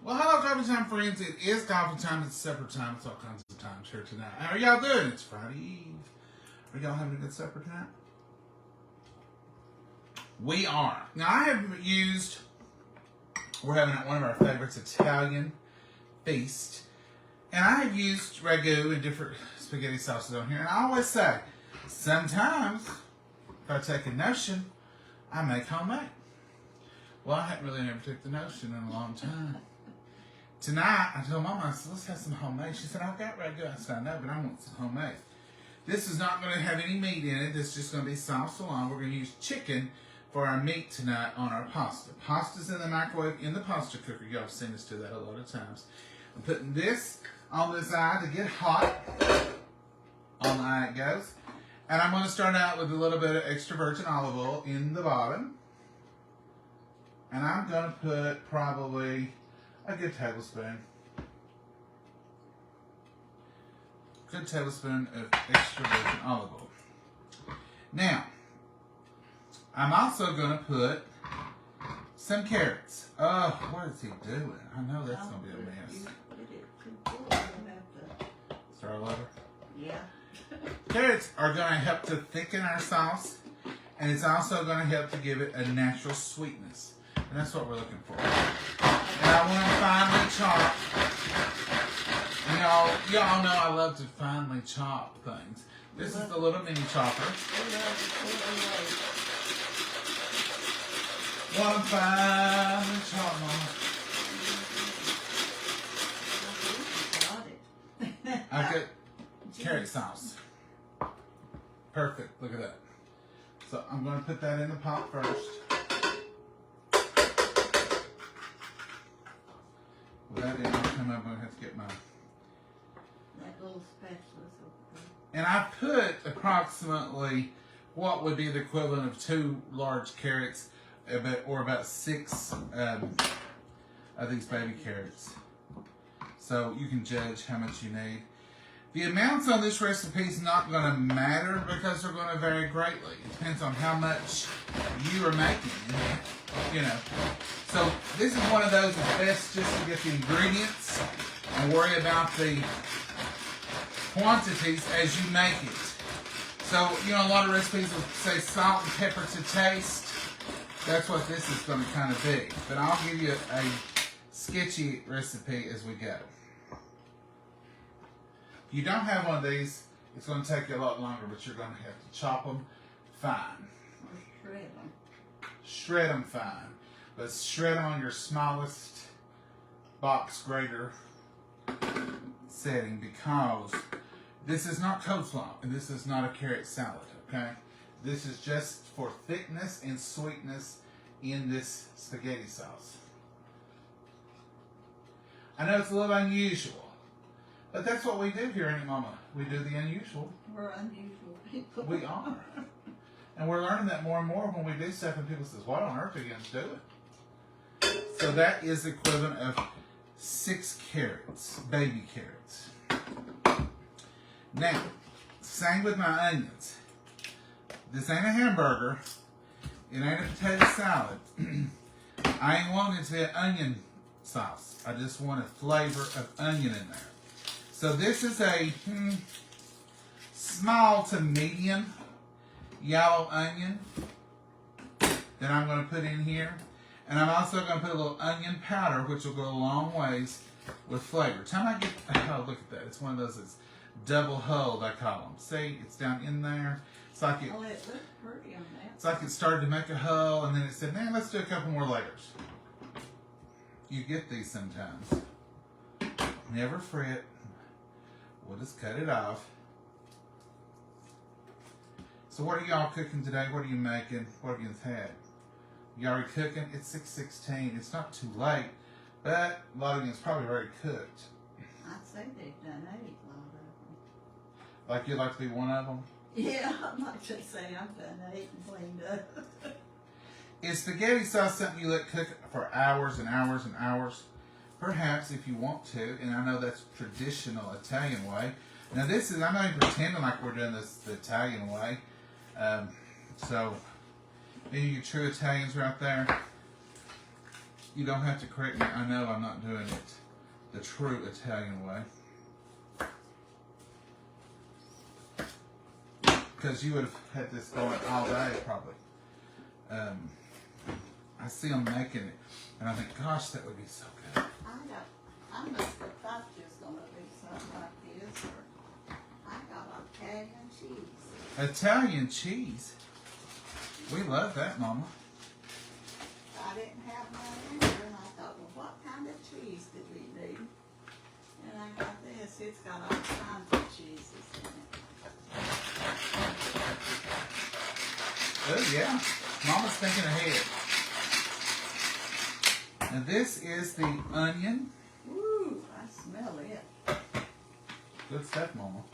Well, hello, Coffee Time friends. It is coffee time. It's supper time. It's all kinds of times here tonight. How are y'all doing? It's Friday Eve. Are y'all having a good supper tonight? We are. Now, I have used, we're having one of our favorites, Italian feast. And I have used ragu and different spaghetti sauces on here. And I always say, sometimes, if I take a notion, I make homemade. Well, I haven't really never took the notion in a long time. Tonight, I told Mama, I said, let's have some homemade. She said, I've got ragu. I said, I know, but I want some homemade. This is not going to have any meat in it. This is just going to be sauce alone. We're going to use chicken for our meat tonight on our pasta. Pasta's in the microwave in the pasta cooker. Y'all have seen us do that a lot of times. I'm putting this on the side to get hot. On the eye it goes. And I'm going to start out with a little bit of extra virgin olive oil in the bottom. And I'm going to put probably a good tablespoon. Good tablespoon of extra virgin olive oil. Now, I'm also going to put some carrots. Oh, what is he doing? I know that's going to be a mess. Start all over? Yeah. Carrots are going to help to thicken our sauce, and it's also going to help to give it a natural sweetness. And that's what we're looking for. And I want to finely chop. Y'all know I love to finely chop things. This is the little mini chopper. One finely chop, Mama. I've got carrot sauce. Perfect. Look at that. So I'm going to put that in the pot first. With that in, I'll come up. I'm going to have to get my... That little spatula's over there. And I put approximately what would be the equivalent of 2 large carrots, or about 6 of these baby carrots. So you can judge how much you need. The amounts on this recipe is not going to matter because they're going to vary greatly. It depends on how much you are making. So this is one of those that's best just to get the ingredients and worry about the quantities as you make it. So, a lot of recipes will say salt and pepper to taste. That's what this is going to kind of be. But I'll give you a sketchy recipe as we go. If you don't have one of these, it's going to take you a lot longer, but you're going to have to chop them fine. Or shred them. Shred them fine. But shred them on your smallest box grater setting because this is not coleslaw and this is not a carrot salad, okay? This is just for thickness and sweetness in this spaghetti sauce. I know it's a little unusual, but that's what we do here in Mama. We do the unusual. We're unusual people. We are. And we're learning that more and more when we do stuff and people says, what on earth are you going to do it? So that is the equivalent of 6 carrots, baby carrots. Now, same with my onions. This ain't a hamburger. It ain't a potato salad. I ain't wanting it to be an onion sauce. I just want a flavor of onion in there. So this is a small to medium yellow onion that I'm going to put in here. And I'm also going to put a little onion powder, which will go a long ways with flavor. Time I get, oh, look at that. It's one of those that's double hulled, I call them. See, it's down in there. It's like it looks pretty on that. It's like it started to make a hull, and then it said, man, let's do a couple more layers. You get these sometimes. Never fret. We'll just cut it off. So what are y'all cooking today? What are you making? What have you had? You already cooking? It's 6:16. It's not too late, but a lot of you is probably already cooked. I'd say they've done 8, a lot of them. Like you'd like to be one of them? Yeah, I'd like to say I've done 8 and cleaned up. Is spaghetti sauce something you let cook for hours and hours and hours? Perhaps if you want to, and I know that's traditional Italian way. Now this is, I'm not even pretending like we're doing this the Italian way. So, any of you true Italians right there? You don't have to correct me. I know I'm not doing it the true Italian way. Because you would have had this going all day, probably. I see them making it, and I think, gosh, that would be so good. I must have thought you was gonna do something like this, or I got Italian cheese. Italian cheese. We love that, Mama. I didn't have none in there, and I thought, well, what kind of cheese did we do? And I got this. It's got all kinds of cheeses in it. Oh, yeah. Mama's thinking ahead. And this is the onion. Ooh, I smell it. Good stuff, Mama.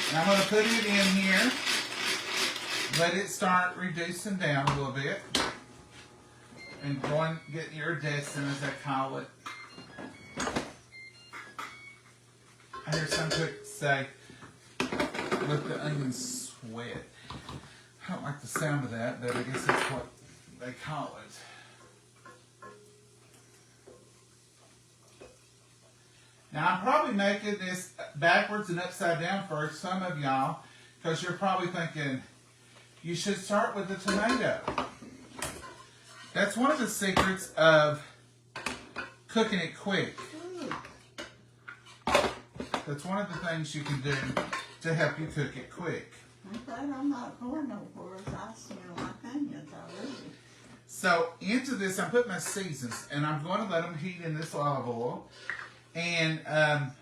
And I'm going to put it in here. Let it start reducing down a little bit. And go and get iridescent, as I call it. I hear some cooks say, let the onions sweat. I don't like the sound of that, but I guess that's what they call it. Now, I'm probably making this backwards and upside down for some of y'all, because you're probably thinking, you should start with the tomato. That's one of the secrets of cooking it quick. That's one of the things you can do to help you cook it quick. I'm glad I'm not going nowhere. I smell like onions already. So into this, I'm putting my seasons, and I'm going to let them heat in this olive oil, and I'm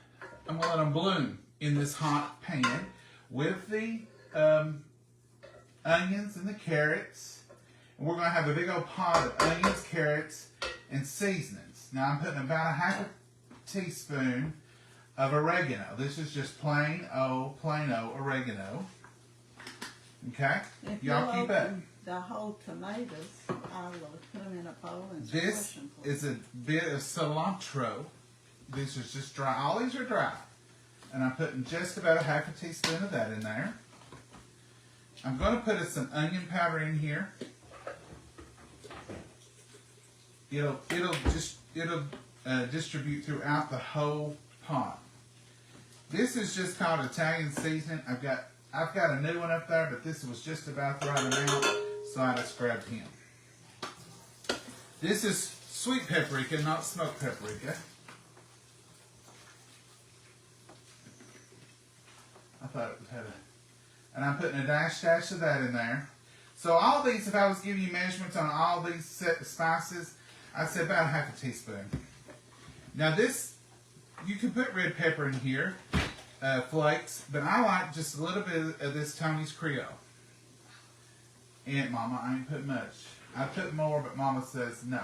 going to let them bloom in this hot pan with the onions and the carrots. And we're going to have a big old pot of onions, carrots, and seasonings. Now I'm putting about a half a teaspoon of oregano. This is just plain old oregano. Okay? If Y'all keep up. The whole tomatoes, I will put them in a bowl and This squish them. is a bit of cilantro. This is just dry. All these are dry. And I'm putting just about a half a teaspoon of that in there. I'm going to put some onion powder in here. It'll distribute throughout the whole pot. This is just called Italian seasoning. I've got a new one up there, but this was just about the right amount, so I just grabbed him. This is sweet paprika, not smoked paprika. I thought it had and I'm putting a dash of that in there. So all these, if I was giving you measurements on all these spices, I'd say about a half a teaspoon. Now this, you can put red pepper in here, flakes, but I like just a little bit of this Tony's Creole. And Mama, I ain't put much. I put more, but Mama says no.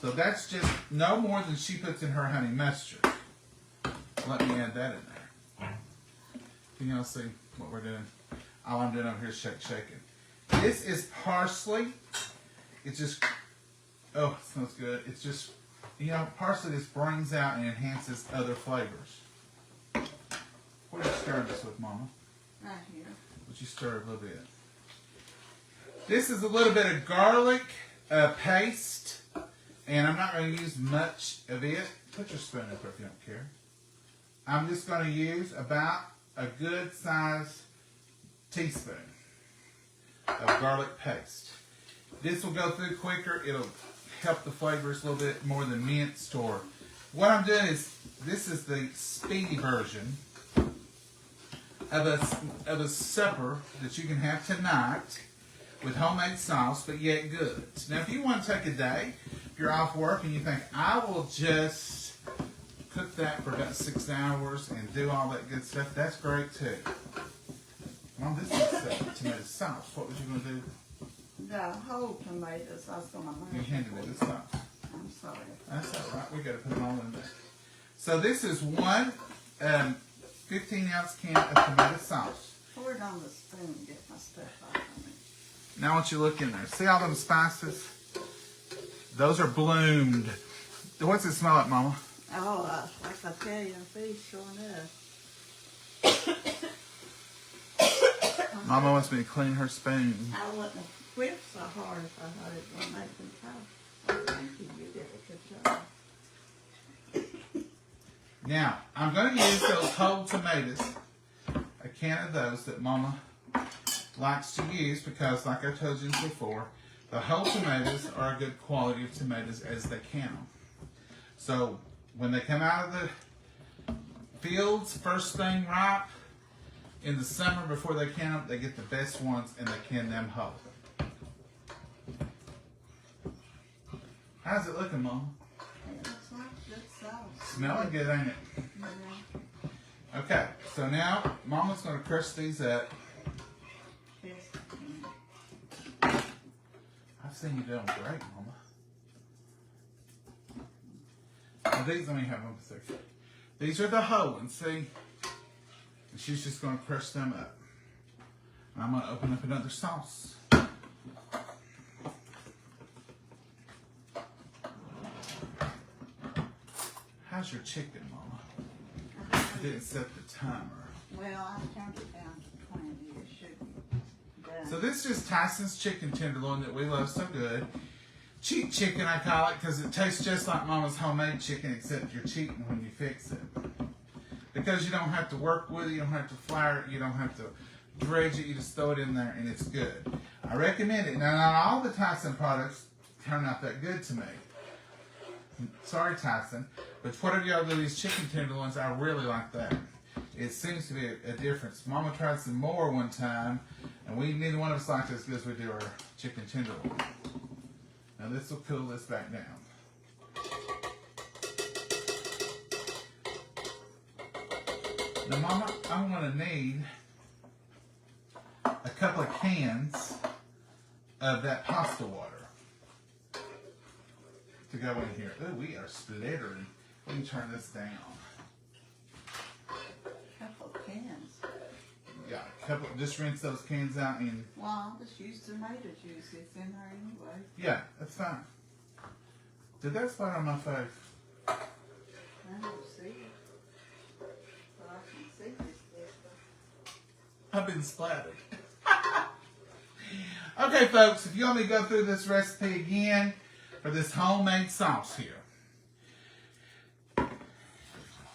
So that's just no more than she puts in her honey mustard. Let me add that in there. Can y'all see what we're doing? All I'm doing over here is shaking. This is parsley. It's just, oh, it smells good. It's just, you know, parsley just brings out and enhances other flavors. What are you stirring this with, Mama? Right here. Would you stir it a little bit? This is a little bit of garlic paste, and I'm not going to use much of it. Put your spoon up there if you don't care. I'm just going to use about a good size teaspoon of garlic paste. This will go through quicker. It'll help the flavors a little bit more than minced. Or what I'm doing is, this is the speedy version of a supper that you can have tonight with homemade sauce, but yet good. Now, if you want to take a day, if you're off work and you think, I will just cook that for about 6 hours and do all that good stuff, that's great too. Mom, this is tomato sauce. What was you going to do? The whole tomatoes, I was going to You make. handed me the sauce. I'm sorry. That's all right. We got to put them all in there. So this is one 15-ounce can of tomato sauce. Pour it on the spoon and get my stuff out of it. Now I want you to look in there. See all them spices? Those are bloomed. What's it smell like, Mama? Oh, like Italian fish, sure enough. Mama wants me to clean her spoon. I wouldn't squish so hard if I thought it would make them tough. Oh, thank you, you did a good job. Now, I'm going to use those whole tomatoes, a can of those that Mama likes to use because, like I told you before, the whole tomatoes are a good quality of tomatoes as they can them. So, when they come out of the fields, first thing ripe, in the summer before they can them, they get the best ones and they can them whole. How's it looking, Mama? It looks like good sauce. Smelling good, ain't it? Yeah. Okay, so now Mama's going to crush these up. Yes. I've seen you doing great, Mama. Now these, let me have them a second. These are the whole ones, see? And she's just going to crush them up. And I'm going to open up another sauce. How's your chicken, Mama? I didn't set the timer. Well, I turned it down to 20. It should be done. So this is Tyson's chicken tenderloin that we love so good. Cheap chicken, I call it, because it tastes just like Mama's homemade chicken, except you're cheating when you fix it. Because you don't have to work with it, you don't have to flour it, you don't have to dredge it, you just throw it in there and it's good. I recommend it. Now, not all the Tyson products turn out that good to me. Sorry, Tyson, but whatever y'all do, these chicken tenderloins, I really like that. It seems to be a difference. Mama tried some more one time, and neither one of us liked it as good as we do our chicken tenderloin. Now this will cool this back down. Now, Mama, I'm going to need a couple of cans of that pasta water to go in here. Ooh, we are splittering. Let me turn this down. Couple cans. Yeah, a couple. Just rinse those cans out and Well, I'll just use tomato juice. It's in there anyway. yeah, that's fine. Did that spot on my face? I don't see it. But I can see this bit. I've been splattered. Okay, folks, if you want me to go through this recipe again for this homemade sauce here.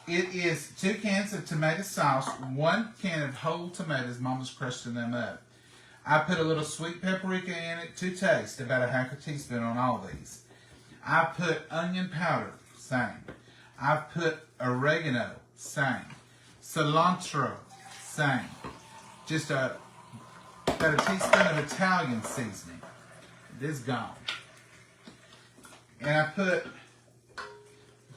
It is 2 cans of tomato sauce, 1 can of whole tomatoes. Mama's crushing them up. I put a little sweet paprika in it to taste, about a half a teaspoon on all these. I put onion powder, same. I put oregano, same. Cilantro, same. Just about a teaspoon of Italian seasoning. This gone. And I put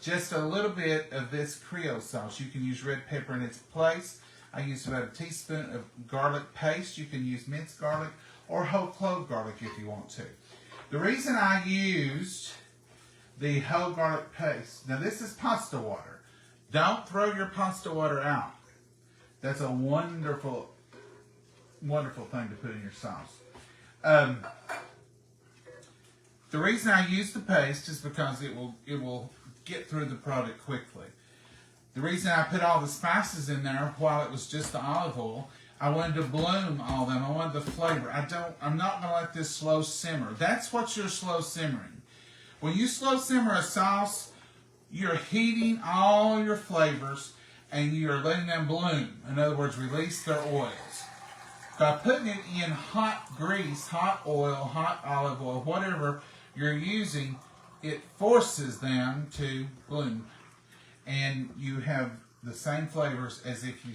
just a little bit of this Creole sauce. You can use red pepper in its place. I used about a teaspoon of garlic paste. You can use minced garlic or whole clove garlic if you want to. The reason I used the whole garlic paste, now this is pasta water. Don't throw your pasta water out. That's a wonderful, wonderful thing to put in your sauce. The reason I use the paste is because it will get through the product quickly. The reason I put all the spices in there while it was just the olive oil, I wanted to bloom all of them. I wanted the flavor. I'm not going to let this slow simmer. That's what you're slow simmering. When you slow simmer a sauce, you're heating all your flavors and you're letting them bloom. In other words, release their oils. By putting it in hot grease, hot oil, hot olive oil, whatever you're using, it forces them to bloom. And you have the same flavors as if you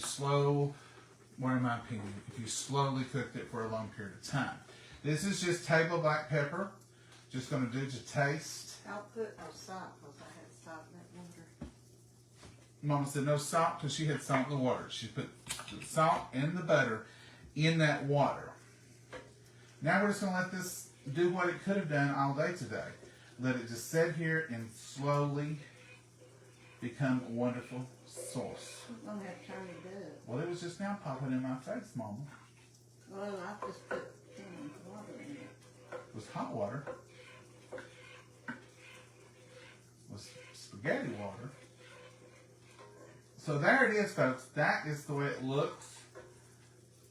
in my opinion, if you slowly cooked it for a long period of time. This is just table black pepper. Just going to do to taste. I'll put no salt because I had salt in that water. Mama said no salt because she had salt in the water. She put the salt and the butter in that water. Now we're just going to let this do what it could have done all day today. Let it just sit here and slowly become a wonderful sauce. I'm going to have to turn it up. Well, it was just now popping in my face, Mama. Well, I just put water in it. It was hot water. It was spaghetti water. So there it is, folks. That is the way it looks.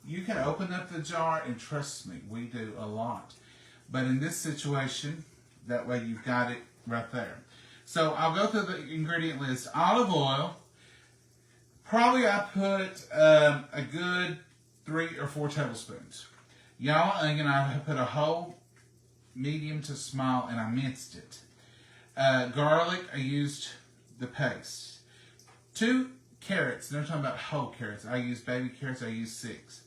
You can open up the jar, and trust me, we do a lot. But in this situation, that way you've got it right there. So I'll go through the ingredient list. Olive oil. Probably I put a good 3 or 4 tablespoons. Yellow onion, I put a whole medium to small and I minced it. Garlic, I used the paste. 2 carrots, they're talking about whole carrots. I use baby carrots, I use 6.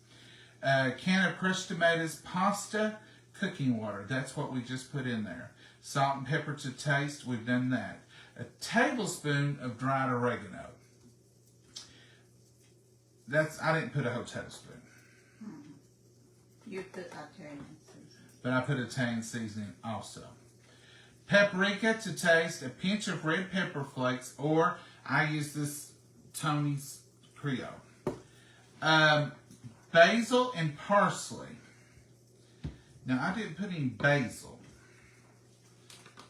Can of crushed tomatoes, pasta, cooking water. That's what we just put in there. Salt and pepper to taste, we've done that. A tablespoon of dried oregano. I didn't put a whole tablespoon. You put Italian seasoning. But I put Italian seasoning also. Paprika to taste, a pinch of red pepper flakes, or I use this Tony's Creole. Basil and parsley. Now I didn't put any basil.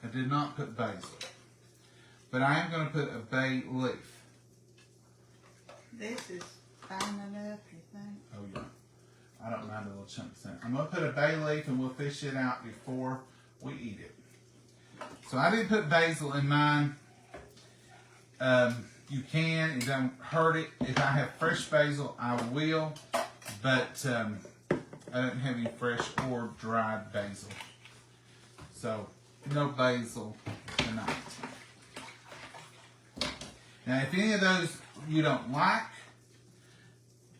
I did not put basil. But I am going to put a bay leaf. This is fine enough, you think? Oh yeah. I don't mind a little chunks in it. I'm going to put a bay leaf and we'll fish it out before we eat it. So I didn't put basil in mine. You can, it don't hurt it. If I have fresh basil, I will. But I don't have any fresh or dried basil. So no basil tonight. Now if any of those you don't like,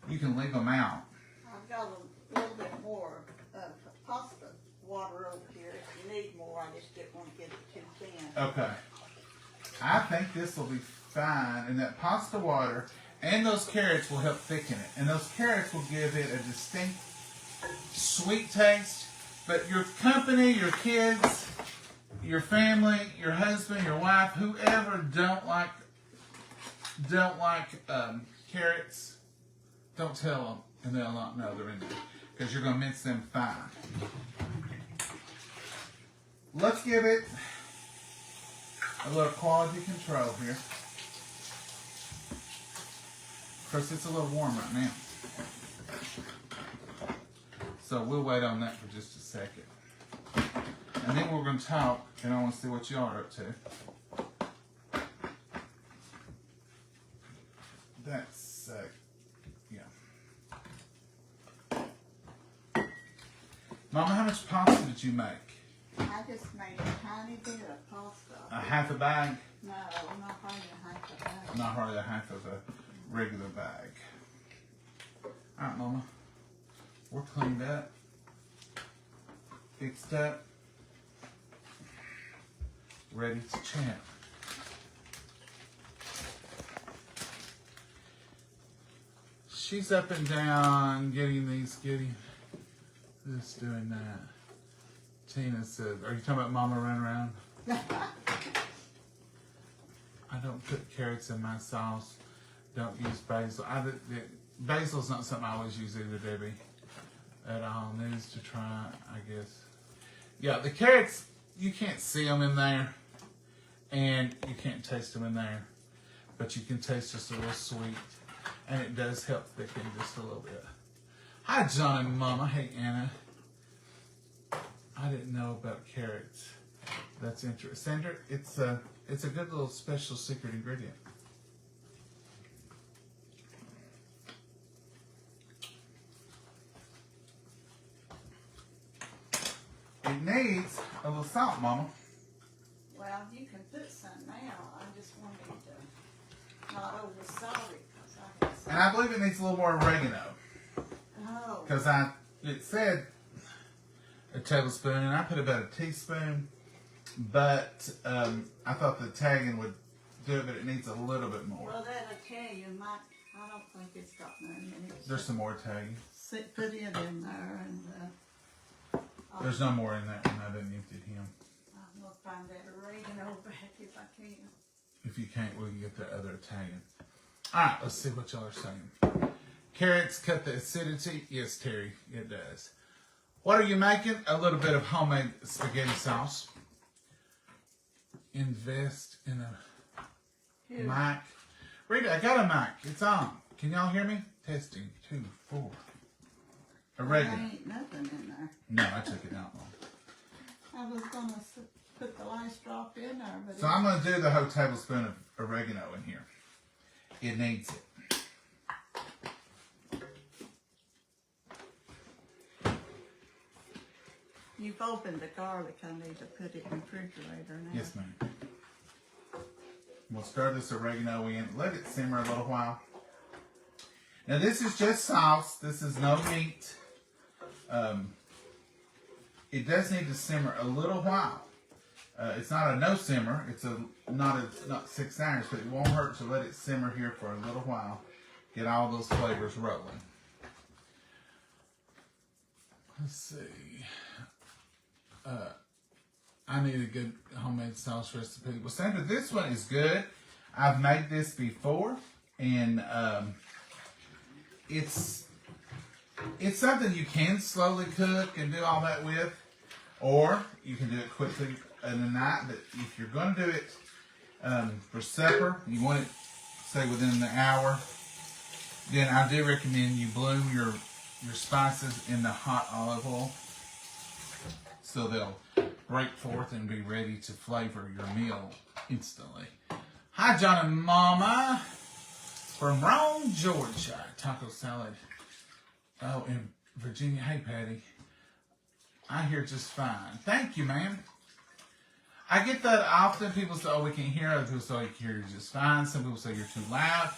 you can leave them out. I've got a little bit more of pasta water over here. If you need more, I just didn't want to get it too thin. Okay. I think this will be fine, and that pasta water and those carrots will help thicken it. And those carrots will give it a distinct sweet taste. But your company, your kids, your family, your husband, your wife, whoever don't like carrots, don't tell them, and they'll not know they're in there, because you're going to mince them fine. Let's give it a little quality control here. Of course, it's a little warm right now, so we'll wait on that for just a second. And then we're going to talk, and I want to see what y'all are up to. That's, yeah. Mama, how much pasta did you make? I just made a tiny bit of pasta. A half a bag? No, not hardly half of that. Not hardly a half of a regular bag. Alright, Mama. We're cleaned up. Fixed up. Ready to chat. She's up and down getting these, getting this, doing that. Tina says, are you talking about Mama running around? I don't put carrots in my sauce. Don't use basil. Basil's not something I always use either, Debbie. At all. News to try, I guess. Yeah, the carrots, you can't see them in there. And you can't taste them in there. But you can taste just a little sweet. And it does help thicken just a little bit. Hi, John and Mama. Hey, Anna. I didn't know about carrots. That's interesting. Sandra, it's a good little special secret ingredient. It needs a little salt, Mama. Well, you can put some now. I just wanted to not over salt it. And I believe it needs a little more oregano. Oh. Because it said a tablespoon, and I put about a teaspoon. But I thought the Italian would do it, but it needs a little bit more. Well, that Italian might, I don't think it's got none in it. There's some more Italian. Put it in there and There's no more in that one. I didn't empty him. I'm going to find that oregano back if I can. If you can't, we can get the other Italian. Alright, let's see what y'all are saying. Carrots cut the acidity. Yes, Terry, it does. What are you making? A little bit of homemade spaghetti sauce. Invest in a mic. Rita, I got a mic. It's on. Can y'all hear me? Testing. 2, 4. Oregano. There ain't nothing in there. No, I took it out. I was gonna put the last drop in there, but So I'm going to do the whole tablespoon of oregano in here. It needs it. you've opened the garlic. I need to put it in the refrigerator now. Yes, ma'am. We'll stir this oregano in. Let it simmer a little while. Now this is just sauce. This is no meat. It does need to simmer a little while. It's not a no simmer. It's not 6 hours, but it won't hurt to let it simmer here for a little while. Get all those flavors rolling. Let's see. I need a good homemade sauce recipe. Well, Sandra, this one is good. I've made this before, and it's something you can slowly cook and do all that with, or you can do it quickly in the night. But if you're going to do it for supper, you want it, say, within the hour, then I do recommend you bloom your spices in the hot olive oil, so they'll break forth and be ready to flavor your meal instantly. Hi, John and Mama from Rome, Georgia. Taco salad. Oh, in Virginia. Hey, Patty. I hear just fine. Thank you, ma'am. I get that often. People say, oh, we can't hear. Other people say, oh, you can hear you just fine. Some people say you're too loud.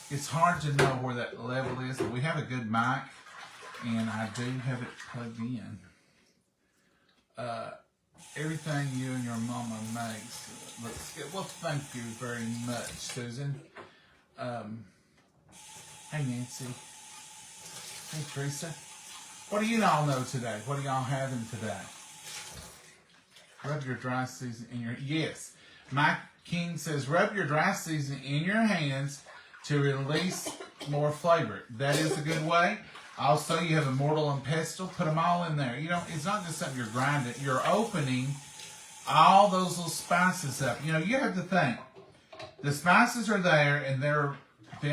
It's hard to know where that level is, but we have a good mic, and I do have it plugged in. Everything you and your mama makes looks good. Well, thank you very much, Susan. Hey, Nancy. Hey, Teresa. What do you all know today? What are y'all having today? Rub your dry season in your... Yes. Mike King says, rub your dry season in your hands to release more flavor. That is a good way. Also, you have Immortal and Pestle. Put them all in there. You know, it's not just something you're grinding. You're opening all those little spices up. You know, you have to think. The spices are there, and the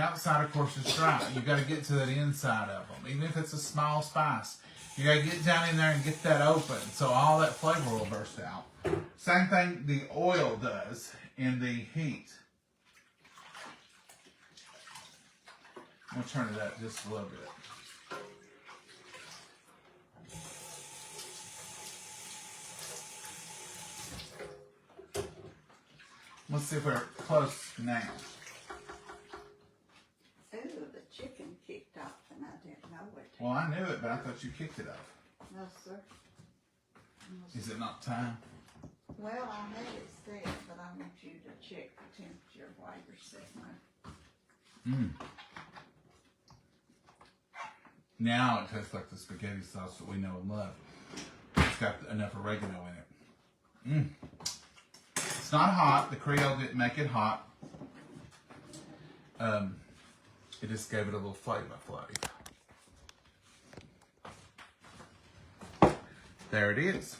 outside, of course, is dry. You got to get to that inside of them. Even if it's a small spice, you got to get down in there and get that open, so all that flavor will burst out. Same thing the oil does in the heat. I'm going to turn it up just a little bit. Let's see if we're close now. Ooh, the chicken kicked off and I didn't know it. Well, I knew it, but I thought you kicked it off. No, sir. Is it not time? Well, I had it set, but I want you to check the temperature while you're sitting there. Now it tastes like the spaghetti sauce that we know and love. It's got enough oregano in it. It's not hot. The Creole didn't make it hot. It just gave it a little flavor. There it is.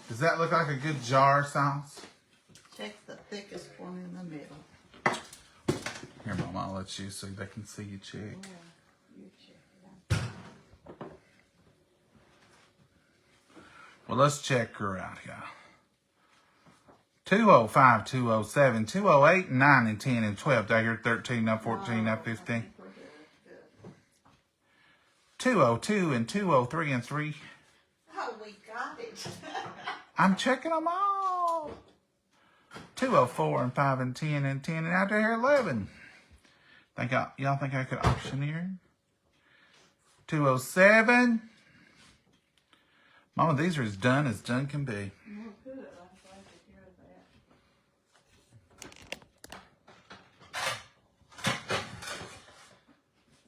Does that look like a good jar sauce? Check the thickest one in the middle. Here, Mama, I'll let you so they can see you check. Yeah, you check it out. Well, let's check her out, y'all. 205, 207, 208, 9, and 10, and 12. Did I hear 13, now 14, now 15? 202, and 203, and 3. Oh, we got it. I'm checking them all. 204, and 5, and 10, and 10, and out to here 11. Y'all think I could auctioneer? 207. Mama, these are as done can be. Oh, good. I'm glad to hear that.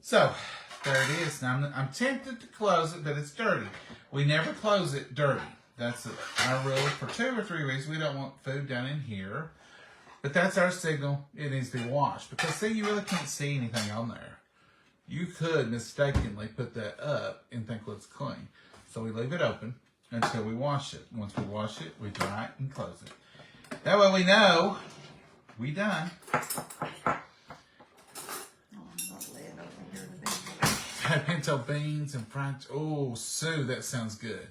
So, there it is. Now, I'm tempted to close it, but it's dirty. We never close it dirty. That's our rule for 2 or 3 weeks. We don't want food down in here. But that's our signal. It needs to be washed. Because, see, you really can't see anything on there. You could mistakenly put that up and think, well, it's clean. So we leave it open until we wash it. Once we wash it, we dry it and close it. That way we know we done. Pinto beans and fried. Oh, Sue, that sounds good.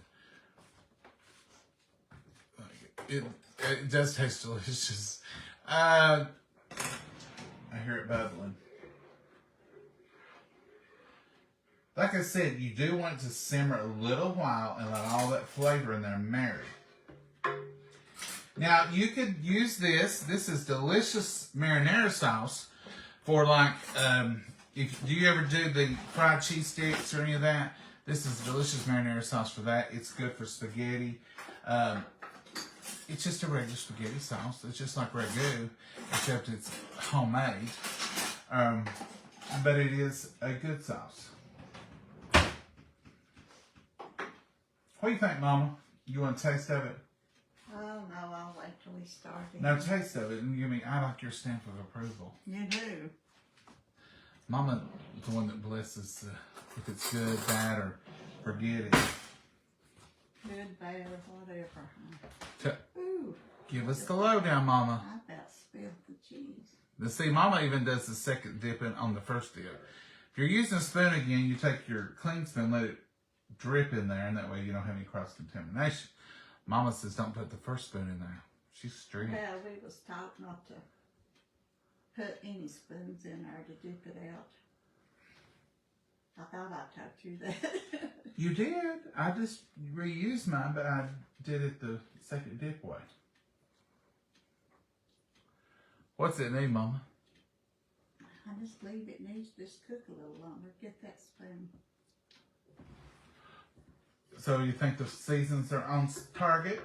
It does taste delicious. I hear it bubbling. Like I said, you do want it to simmer a little while and let all that flavor in there marry. Now, you could use this. This is delicious marinara sauce for like, do you ever do the fried cheese sticks or any of that? This is delicious marinara sauce for that. It's good for spaghetti. It's just a regular spaghetti sauce. It's just like ragu, except it's homemade. But it is a good sauce. What do you think, Mama? You want a taste of it? Oh, no, I'll wait till we start it. No, taste of it and give me, I like your stamp of approval. You do. Mama, the one that blesses if it's good, bad, or forget it. Good, bad, or whatever. T- Ooh, Give us the lowdown, Mama. I about spilled the cheese. Now, see, Mama even does the second dip on the first dip. If you're using a spoon again, you take your clean spoon, let it drip in there, and that way you don't have any cross-contamination. Mama says don't put the first spoon in there. She's strict. Well, we was taught not to put any spoons in there to dip it out. I thought I taught you that. You did. I just reused mine, but I did it the second dip way. What's it need, Mama? I just believe it needs to just cook a little longer. Get that spoon. So you think the seasons are on target?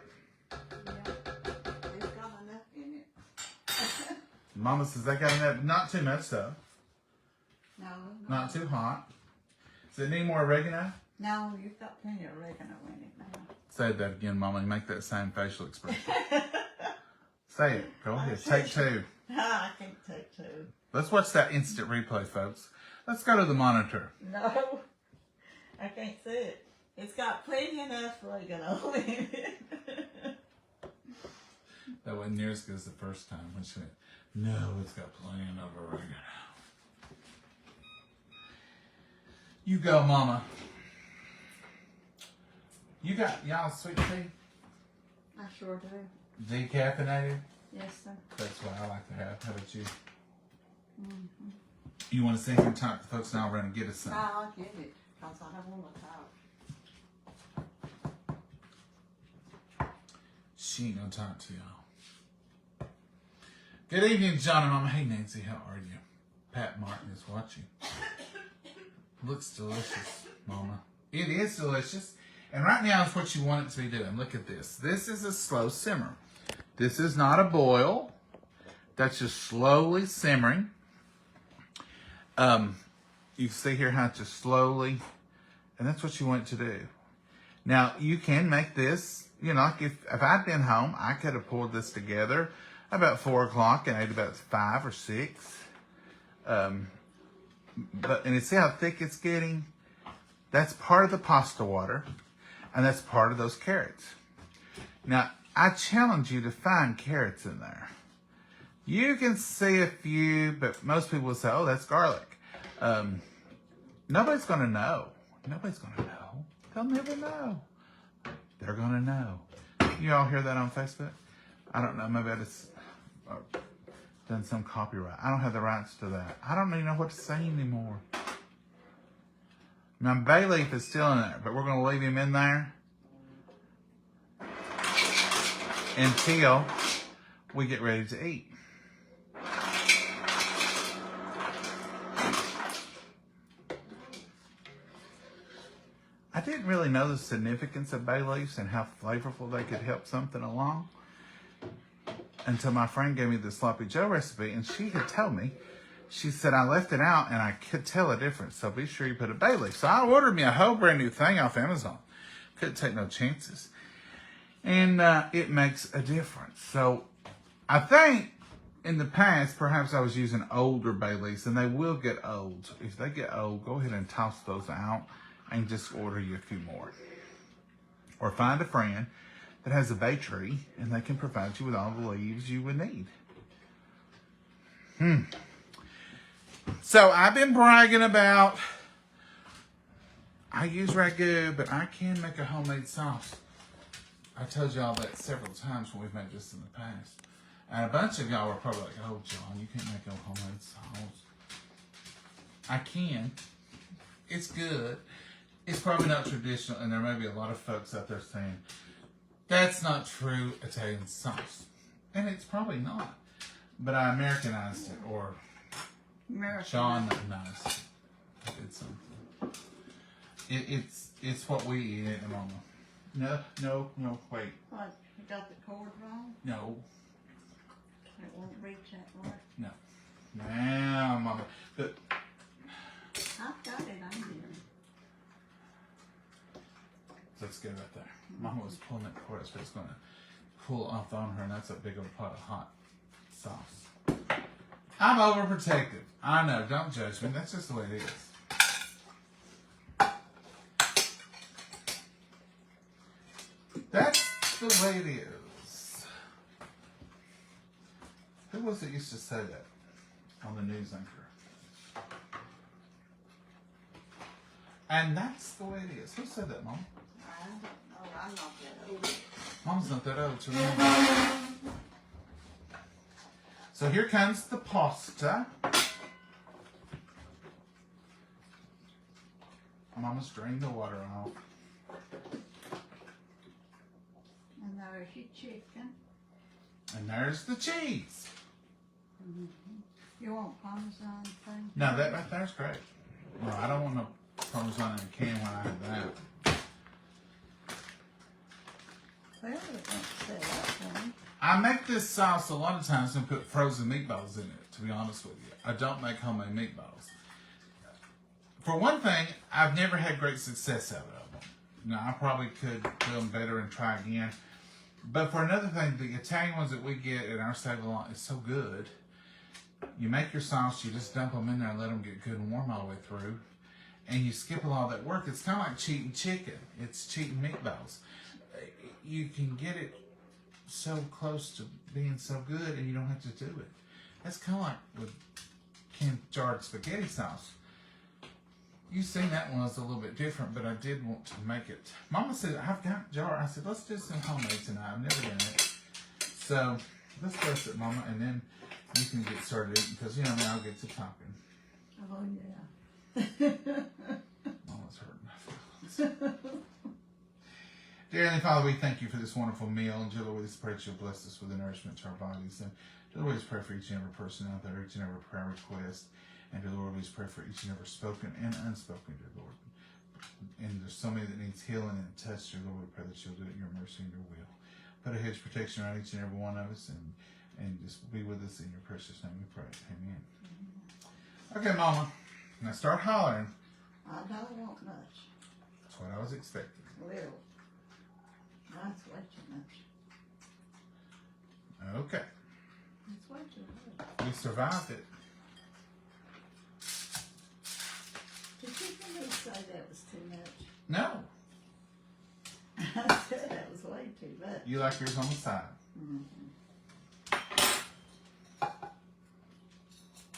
Yeah, it's got enough in it. Mama says they got enough. Not too much though. No. Not too hot. Does it need more oregano? No, you've got plenty of oregano in it now. Say that again, Mama. Make that same facial expression. Say it. Go ahead. Take two. I can't take two. Let's watch that instant replay, folks. Let's go to the monitor. No, I can't see it. It's got plenty enough oregano in it. That wasn't near as good as the first time when she went, no, it's got plenty of oregano. You go, Mama. You got y'all sweet tea? I sure do. Decaffeinated? Yes, sir. That's what I like to have. How about you? Mm-hmm. You want to say anything to talk to folks now? Run and get us some. I'll get it, because I don't want to talk. She ain't gonna talk to y'all. Good evening, John and Mama. Hey, Nancy, how are you? Pat Martin is watching. Looks delicious, Mama. It is delicious. And right now is what you want it to be doing. Look at this. This is a slow simmer. This is not a boil. That's just slowly simmering. You see here how it's just slowly, and that's what you want it to do. Now, you can make this, you know, like if I'd been home, I could have pulled this together about 4 o'clock and ate about 5 or 6. And you see how thick it's getting? That's part of the pasta water, and that's part of those carrots. Now, I challenge you to find carrots in there. You can see a few, but most people will say, oh, that's garlic. Nobody's going to know. Nobody's going to know. They'll never know. They're going to know. You all hear that on Facebook? I don't know. Maybe I just done some copyright. I don't have the rights to that. I don't even know what to say anymore. Now, bay leaf is still in there, but we're going to leave him in there until we get ready to eat. I didn't really know the significance of bay leaves and how flavorful they could help something along until my friend gave me the Sloppy Joe recipe, and she had told me, she said I left it out and I could tell a difference, so be sure you put a bay leaf. So I ordered me a whole brand new thing off Amazon. Couldn't take no chances. And it makes a difference. So I think in the past, perhaps I was using older bay leaves, and they will get old. If they get old, go ahead and toss those out and just order you a few more. Or find a friend that has a bay tree, and they can provide you with all the leaves you would need. So I've been bragging about, I use ragu, but I can make a homemade sauce. I told y'all that several times when we've made this in the past. And a bunch of y'all were probably like, oh, John, you can't make a homemade sauce. I can. It's good. It's probably not traditional, and there may be a lot of folks out there saying, that's not true Italian sauce. And it's probably not. But I Americanized it, or Seanized it. I did something. It's what we eat at the moment. No, wait. What, you got the cord wrong? No. It won't reach that far. No. Now, Mama. But I've got it on here. let's get right there. Mama was pulling that cord, so it's going to pull off on her, and that's a big old pot of hot sauce. I'm overprotective. I know. Don't judge me. That's just the way it is. That's the way it is. Who was it used to say that on the news anchor? And that's the way it is. Who said that, Mom? I don't know. I'm not that old. Mom's not that old to remember. So here comes the pasta. Mama's drained the water off. And there's your chicken. And there's the cheese. You want Parmesan thing? No, that right there's great. No, I don't want no Parmesan in a can when I have that. Well, it won't say that one. I make this sauce a lot of times and put frozen meatballs in it, to be honest with you. I don't make homemade meatballs. For one thing, I've never had great success out of them. Now, I probably could do them better and try again. But for another thing, the Italian ones that we get at our Save-A-Lot is so good. You make your sauce, you just dump them in there and let them get good and warm all the way through. And you skip a lot of that work. It's kind of like cheating chicken. It's cheating meatballs. You can get it so close to being so good and you don't have to do it. That's kind of like with canned jarred spaghetti sauce. You seen that one was a little bit different, but I did want to make it. Mama said, I've got jar. I said, let's do some homemade tonight. I've never done it. So let's press it, Mama, and then you can get started eating because, you know, now I'll get to talking. Oh, yeah. Mama's hurting my feelings. Dear Heavenly Father, we thank you for this wonderful meal. And dear Lord, we just pray that you'll bless us with the nourishment to our bodies. And dear Lord, we just pray for each and every person out there, each and every prayer request. And dear Lord, we just pray for each and every spoken and unspoken, dear Lord. And there's somebody that needs healing and touch, dear Lord. We pray that you'll do it in your mercy and your will. Put a hedge of protection around each and every one of us and just be with us in your precious name we pray. Amen. Okay, Mama. Now start hollering. I don't want much. That's what I was expecting. Little. That's way too much. Okay. That's way too much. We survived it. Did you really say that was too much? No. I said that was way too much. You like yours on the side. Mm-hmm.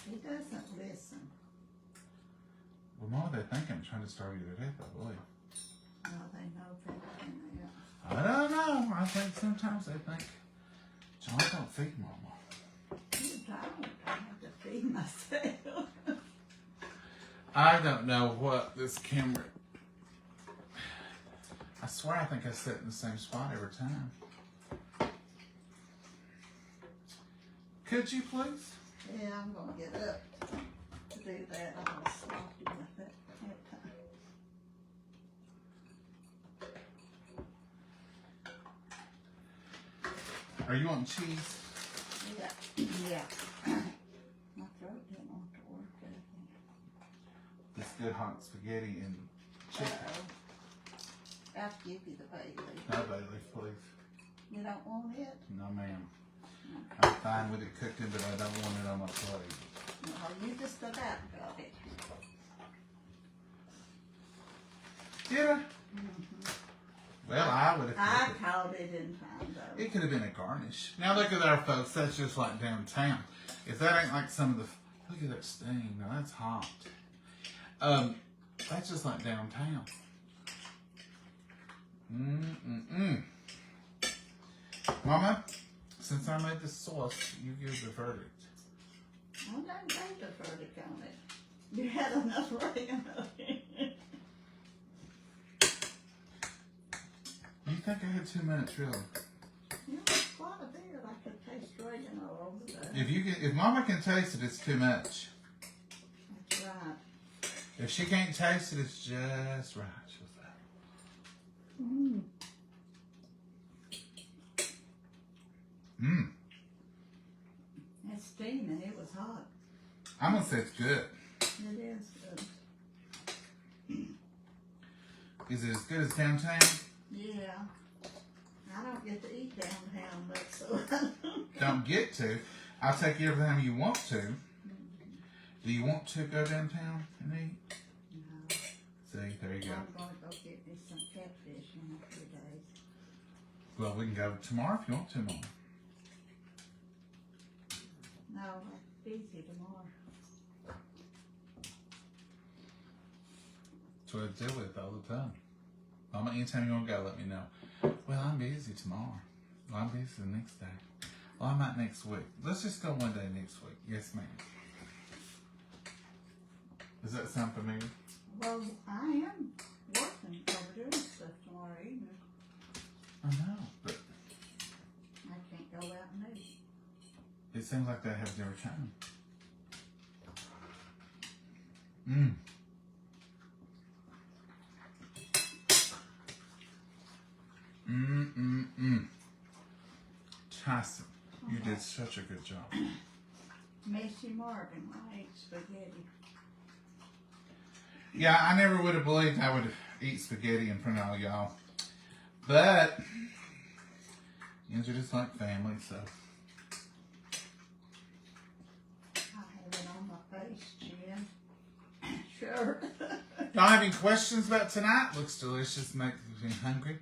He doesn't listen. Well, Mama, they think I'm trying to starve you to death, I believe. No, they know that and they are. I don't know. I think sometimes they think, John, don't feed Mama. You don't. I have to feed myself. I don't know what this camera... I swear I think I sit in the same spot every time. Could you please? Yeah, I'm going to get up to do that. I'm going to slap you with it every time. Are you wanting cheese? Yeah. Yeah. My throat didn't want to work, I think. This good hot spaghetti and chicken. Uh-oh. I'll give you the bay leaf. No, bay leaf, please. You don't want it? No, ma'am. I'm fine with it cooking, but I don't want it on my plate. No, you just about got it. Did I? Well, I would I have cooked it. called it in time, though. It could have been a garnish. Now look at our folks. That's just like downtown. If that ain't like some of the... Look at that steam. Now that's hot. That's just like downtown. Mama, since I made the sauce, you give the verdict. I didn't make the verdict on it. You had enough oregano in it. You think I had 2 minutes, really? You know, it's quite a bit. I could taste oregano over there. If Mama can taste it, it's too much. That's right. If she can't taste it, it's just right. She'll say. Mmm. Mmm. It's steaming. It was hot. I'm gonna say it's good. It is good. Is it as good as downtown? Yeah. I don't get to eat downtown much, so Don't get to. I'll take you every time you want to. Do you want to go downtown and eat? No. See, there you go. I'm going to go get me some catfish in a few days. Well, we can go tomorrow if you want to, Mama. No, I'm busy tomorrow. That's what I deal with all the time. Mama, anytime you want to go, let me know. Well, I'm busy tomorrow. Well, I'm busy the next day. Well, I might next week. Let's just go one day next week. Yes, ma'am. Does that sound familiar? Well, I am working over doing stuff tomorrow evening. I know, but I can't go out and eat. it seems like they have their time. Mmm. Tyson, you did such a good job. Messy Marvin, I ate spaghetti. Yeah, I never would have believed I would eat spaghetti in front of all y'all. But, you are just like family, so. I have it on my face, Jen. Sure. Y'all have any questions about tonight? Looks delicious, makes me hungry.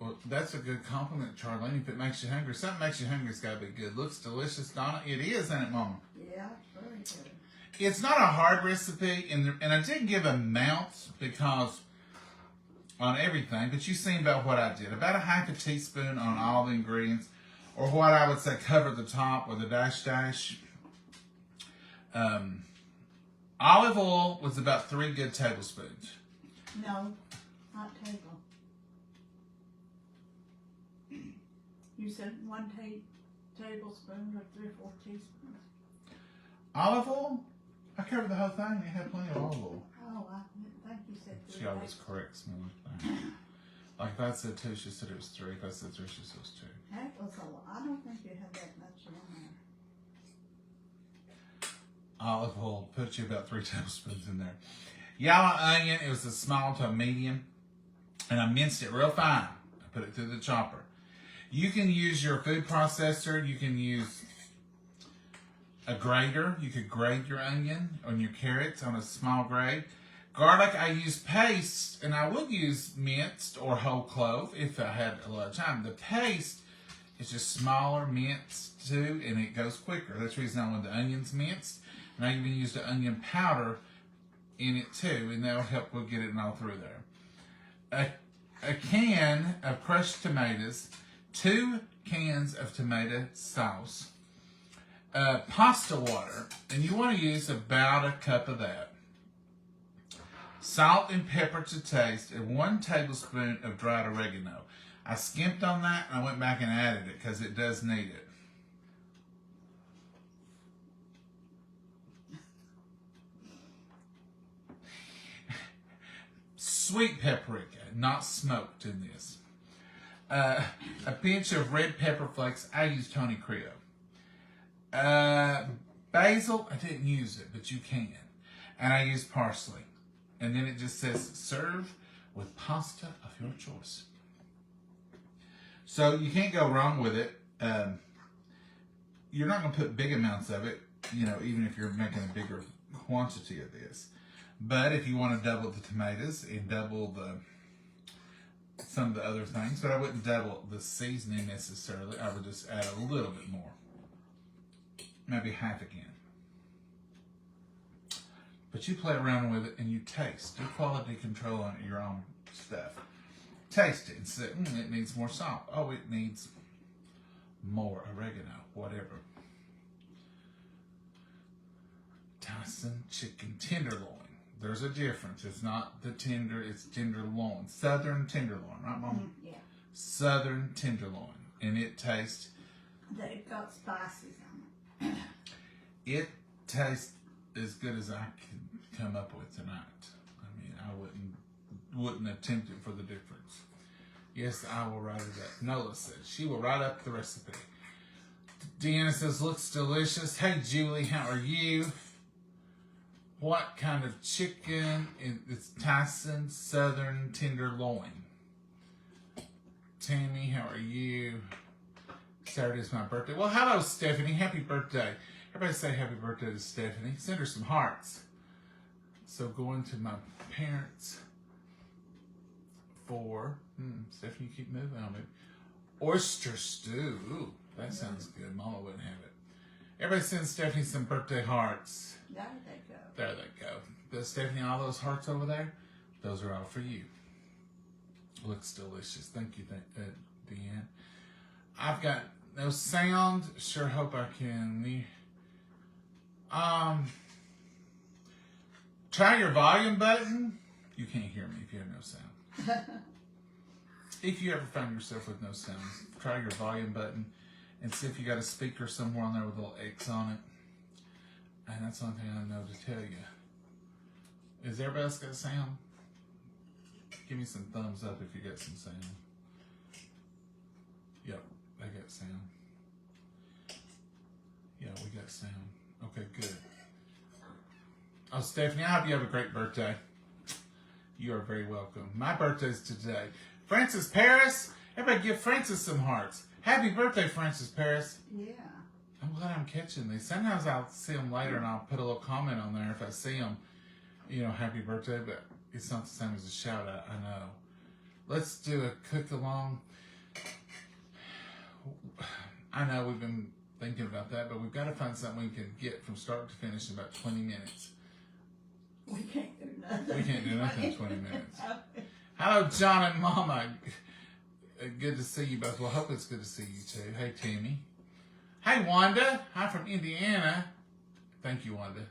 Well, that's a good compliment, Charlene. If it makes you hungry, something makes you hungry, it's got to be good. Looks delicious, Donna. It is, isn't it, Mama? Yeah, very good. It's not a hard recipe, and I didn't give amounts because on everything, but you've seen about what I did. About a half a teaspoon on all the ingredients, or what I would say cover the top with a dash. Olive oil was about 3 good tablespoons. No, not table. You said 1 tablespoon or 3 or 4 teaspoons. Olive oil? I covered the whole thing. It had plenty of olive oil. Oh, I think you said 3. She always corrects me with that. Like if I said 2, she said it was 3. If I said 3, she said it was 2. That was a lot. I don't think you had that much in there. Olive oil, put you about 3 tablespoons in there. Yellow onion, it was a small to a medium. And I minced it real fine. I put it through the chopper. You can use your food processor. You can use a grater. You could grate your onion and your carrots on a small grate. Garlic, I use paste, and I would use minced or whole clove if I had a lot of time. The paste is just smaller minced too, and it goes quicker. That's the reason I want the onions minced. And I even use the onion powder in it too, and that'll help we'll get it all through there. A can of crushed tomatoes, 2 cans of tomato sauce, pasta water, and you want to use about a cup of that. Salt and pepper to taste, and 1 tablespoon of dried oregano. I skimped on that, and I went back and added it because it does need it. Sweet paprika, not smoked in this. A pinch of red pepper flakes. I use Tony Creole. Basil, I didn't use it, but you can. And I use parsley. And then it just says, serve with pasta of your choice. So you can't go wrong with it. You're not going to put big amounts of it, even if you're making a bigger quantity of this. But if you want to double the tomatoes and double some of the other things, but I wouldn't double the seasoning necessarily. I would just add a little bit more. Maybe half again. But you play around with it and you taste. Do quality control on your own stuff. Taste it and say, it needs more salt. Oh, it needs more oregano, whatever. Tyson chicken tenderloin. There's a difference. It's not the tender, it's tenderloin. Southern tenderloin, right, Mama? Yeah. Southern tenderloin. And it tastes, They've got spices on it. it tastes as good as I can come up with tonight. I mean, I wouldn't attempt it for the difference. Yes, I will write it up. Nola says she will write up the recipe. Deanna says, looks delicious. Hey, Julie, how are you? What kind of chicken? It's Tyson Southern Tenderloin. Tammy, how are you? Saturday's my birthday. Well, hello, Stephanie. Happy birthday. Everybody say happy birthday to Stephanie. Send her some hearts. So going to my parents for, Stephanie, you keep moving on me. Oyster stew. Ooh, that sounds good. Mama wouldn't have it. Everybody send Stephanie some birthday hearts. There they go. There they go. Does Stephanie, all those hearts over there, those are all for you. Looks delicious. Thank you, Deanne. I've got no sound. Sure hope I can. Try your volume button. You can't hear me if you have no sound. If you ever find yourself with no sound, try your volume button and see if you got a speaker somewhere on there with a little X on it. And that's the only thing I know to tell you. Is everybody else got sound? Give me some thumbs up if you got some sound. Yep, I got sound. Yeah, we got sound. Okay, good. Oh, Stephanie, I hope you have a great birthday. You are very welcome. My birthday's today. Francis Paris, everybody give Francis some hearts. Happy birthday, Francis Paris. Yeah. I'm glad I'm catching these. Sometimes I'll see them later and I'll put a little comment on there if I see them, happy birthday, but it's not the same as a shout out, I know. Let's do a cook along. I know we've been thinking about that, but we've got to find something we can get from start to finish in about 20 minutes. We can't do nothing. We can't do nothing in 20 minutes. Hello, John and Mama. Good to see you both. Well, I hope it's good to see you too. Hey, Tammy. Hey, Wanda. Hi from Indiana. Thank you, Wanda.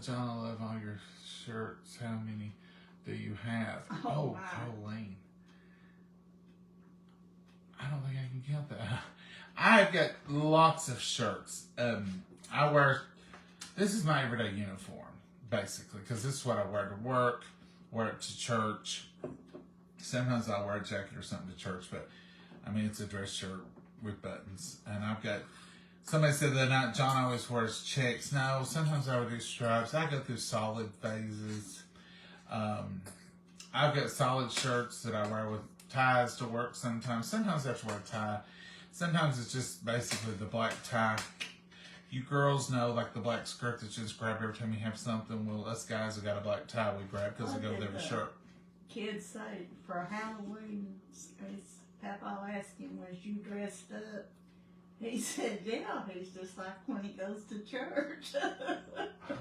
John, I love all your shirts. How many do you have? Oh, wow. Colleen. I don't think I can count that. I've got lots of shirts. This is my everyday uniform, basically, because this is what I wear to work, wear it to church. Sometimes I'll wear a jacket or something to church, but I mean, it's a dress shirt with buttons. And I've got, somebody said that night, John always wears checks. No, sometimes I would do stripes. I go through solid phases. I've got solid shirts that I wear with ties to work sometimes. Sometimes I have to wear a tie. Sometimes it's just basically the black tie. You girls know, like the black skirt that's just grabbed every time you have something. Well, us guys have got a black tie we grab because it goes with every shirt. Kids say for Halloween, Papa asked him, was you dressed up? He said, yeah. He's just like when he goes to church.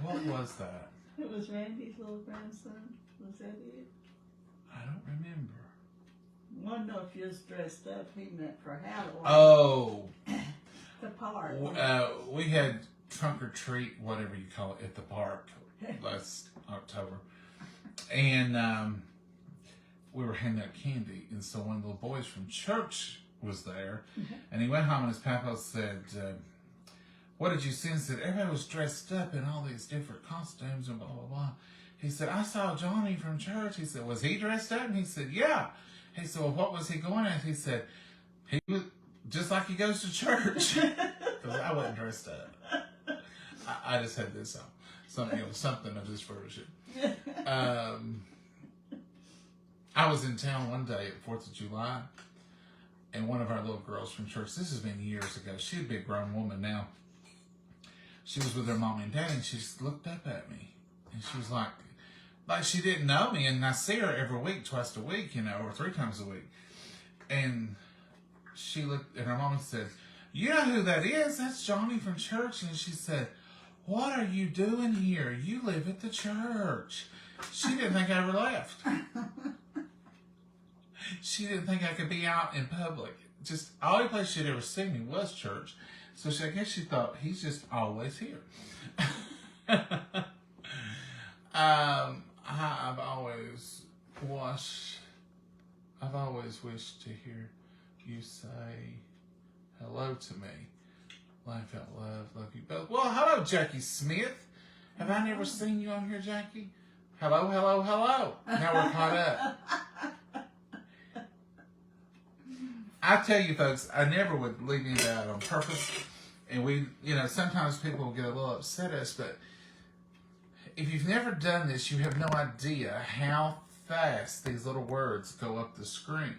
What was that? It was Randy's little grandson. Was that it? I don't remember. I don't know if you was dressed up. He meant for Halloween. Oh. The park. We had trunk or treat, whatever you call it, at the park last October. And we were handing out candy. And so one of the little boys from church was there. And he went home and his papa said, what did you see? And said, everybody was dressed up in all these different costumes and blah, blah, blah. He said, I saw Johnny from church. He said, was he dressed up? And he said, yeah. He said, well, what was he going at? He said, he was just like he goes to church. Because I wasn't dressed up. I just had this on. Something of this version. I was in town one day at 4th of July, and one of our little girls from church, this has been years ago, she'd be a grown woman now. She was with her mom and dad, and she just looked up at me. And she was like she didn't know me, and I see her every week, twice a week, or 3 times a week. And she looked, and her mom said, you know who that is? That's Johnny from church. And she said, what are you doing here? You live at the church. She didn't think I ever left. She didn't think I could be out in public. just only place she'd ever seen me was church. So I guess she thought he's just always here. I've always wished to hear you say hello to me. Life out love you both. Well, hello, Jackie Smith. Have I never seen you on here, Jackie? Hello. Now we're caught up. I tell you, folks, I never would leave you out on purpose. And we, sometimes people will get a little upset at us, but if you've never done this, you have no idea how fast these little words go up the screen.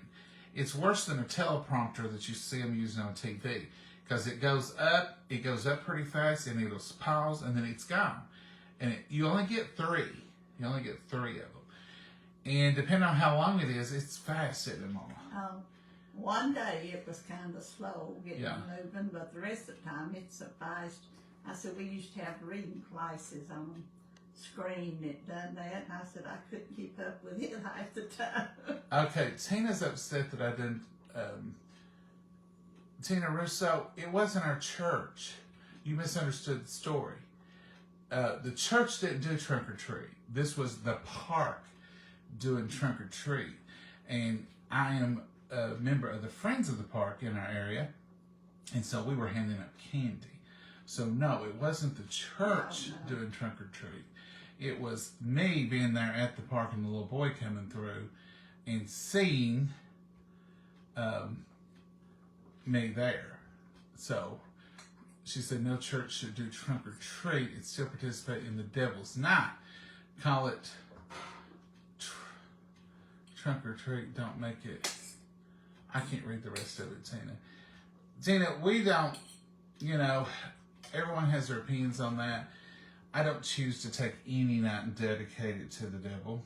It's worse than a teleprompter that you see them using on TV, because it goes up pretty fast, and it'll pause, and then it's gone. And you only get 3. You only get 3 of them. And depending on how long it is, it's fast, isn't it, Mama? One day it was kind of slow getting moving, but the rest of the time it's so fast. I said, we used to have reading classes on screen that done that, and I said I couldn't keep up with it half the time. Okay, Tina's upset that I didn't. Tina Russo, it wasn't our church. You misunderstood the story. The church didn't do trunk or treat. This was the park doing trunk or treat, and I am a member of the Friends of the Park in our area, and so we were handing out candy. So no, it wasn't the church doing trunk or treat. It was me being there at the park and the little boy coming through and seeing me there. So she said no church should do trunk or treat. It still participate in the devil's night. Call it trunk or treat. Don't make it. I can't read the rest of it, Tina. Tina, we don't, everyone has their opinions on that. I don't choose to take any night and dedicate it to the devil.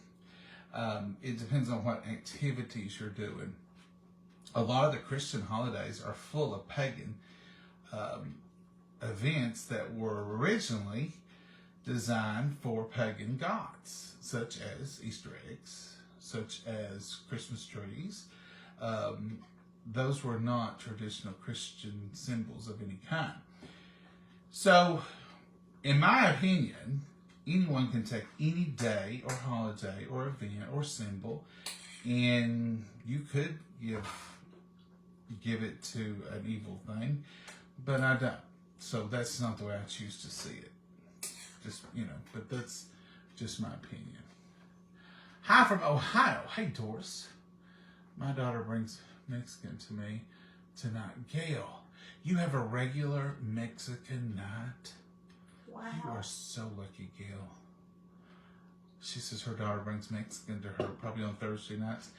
It depends on what activities you're doing. A lot of the Christian holidays are full of pagan events that were originally designed for pagan gods, such as Easter eggs, such as Christmas trees. Those were not traditional Christian symbols of any kind. So, in my opinion, anyone can take any day or holiday or event or symbol, and you could give it to an evil thing, but I don't. So that's not the way I choose to see it. Just, but that's just my opinion. Hi from Ohio. Hey, Doris. My daughter brings Mexican to me tonight. Gail, you have a regular Mexican night? Wow. You are so lucky, Gail. She says her daughter brings Mexican to her probably on Thursday nights.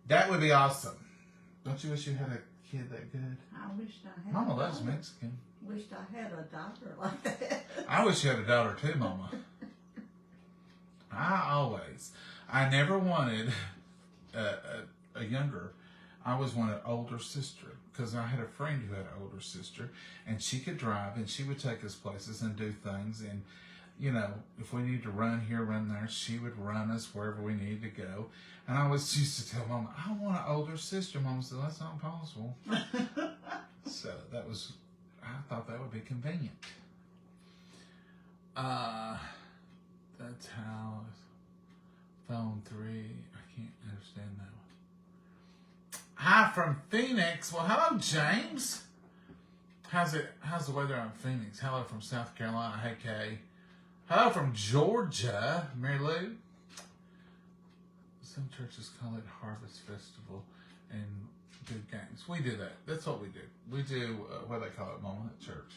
That would be awesome. Don't you wish you had a kid that good? I wished I had. Mama loves Mexican. Wished I had a daughter like that. I wish you had a daughter too, Mama. I never wanted a younger. I always wanted an older sister, because I had a friend who had an older sister, and she could drive, and she would take us places and do things, and if we needed to run here, run there, she would run us wherever we needed to go. And I always used to tell Mama, I want an older sister. Mama said, that's not possible. So I thought that would be convenient. That's how phone 3, I can't understand that one. Hi from Phoenix. Well, hello, James. How's the weather on Phoenix? Hello from South Carolina. Hey, Kay. Hello from Georgia, Mary Lou. Some churches call it Harvest Festival and do games. We do that. That's what we do. We do, what do they call it, Mama, at church?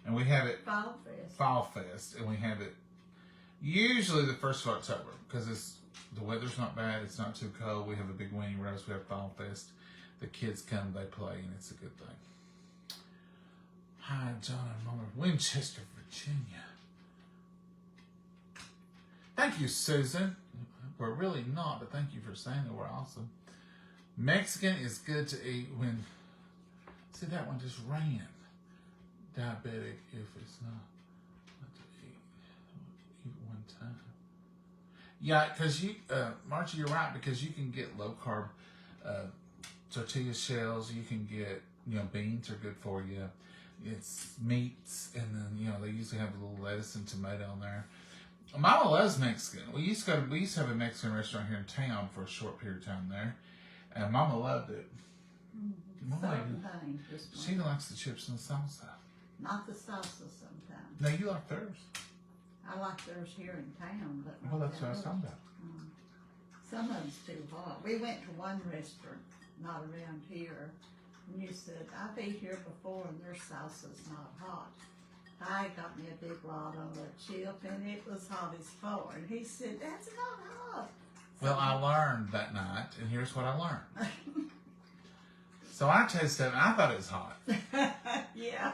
And we have it... Fall Fest. And we have it usually the 1st of October, because the weather's not bad. It's not too cold. We have a big wedding roast. We have Fall Fest. The kids come, they play, and it's a good thing. Hi, John and Mama. Winchester, Virginia. Thank you, Susan. We're really not, but thank you for saying that we're awesome. Mexican is good to eat when... See, that one just ran. Diabetic if it's not to eat one time. Yeah, because Margie, you're right, because you can get low-carb tortilla shells. You can get, beans are good for you. It's meats, and then, they usually have a little lettuce and tomato on there. Mama loves Mexican. We used to have a Mexican restaurant here in town for a short period of time there, and Mama loved it. Mama, she likes the chips and the salsa. Not the salsa sometimes. No, you like theirs. I like theirs here in town, but well, that's what I was talking about. Some of them's too hot. We went to one restaurant, not around here, and you said, I've ate here before and their salsa's not hot. I got me a big lot on a chip and it was hot as fuck. And he said, that's not hot. Well, I learned that night, and here's what I learned. So I tasted it, and I thought it was hot. Yeah.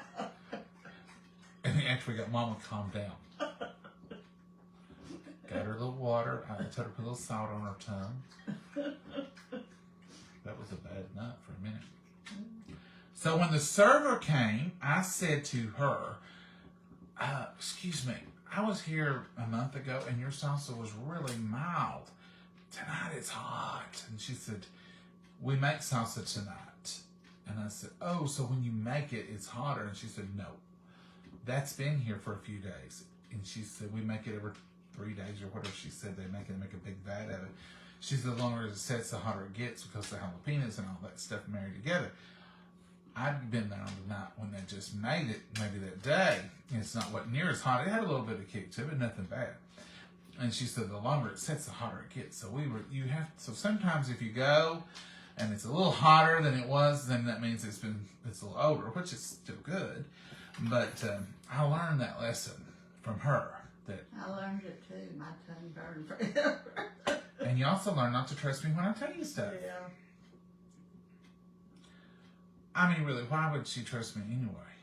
And after we got Mama calmed down. Got her a little water. I told her to put a little salt on her tongue. That was a bad night for a minute. So when the server came, I said to her, excuse me, I was here a month ago and your salsa was really mild. Tonight it's hot. And she said, we make salsa tonight. And I said, oh, so when you make it, it's hotter. And she said, no, that's been here for a few days. And she said, we make it every 3 days or whatever she said. They make a big vat of it. She said, the longer it sets, the hotter it gets because the jalapenos and all that stuff married together. I'd been there on the night when they just made it, maybe that day, and it's not near as hot. It had a little bit of kick to it, but nothing bad. And she said, the longer it sets, the hotter it gets. So so sometimes if you go and it's a little hotter than it was, then that means it's a little older, which is still good. But I learned that lesson from her. I learned it too. My tongue burned forever. And you also learn not to trust me when I tell you stuff. Yeah. I mean, really, why would she trust me anyway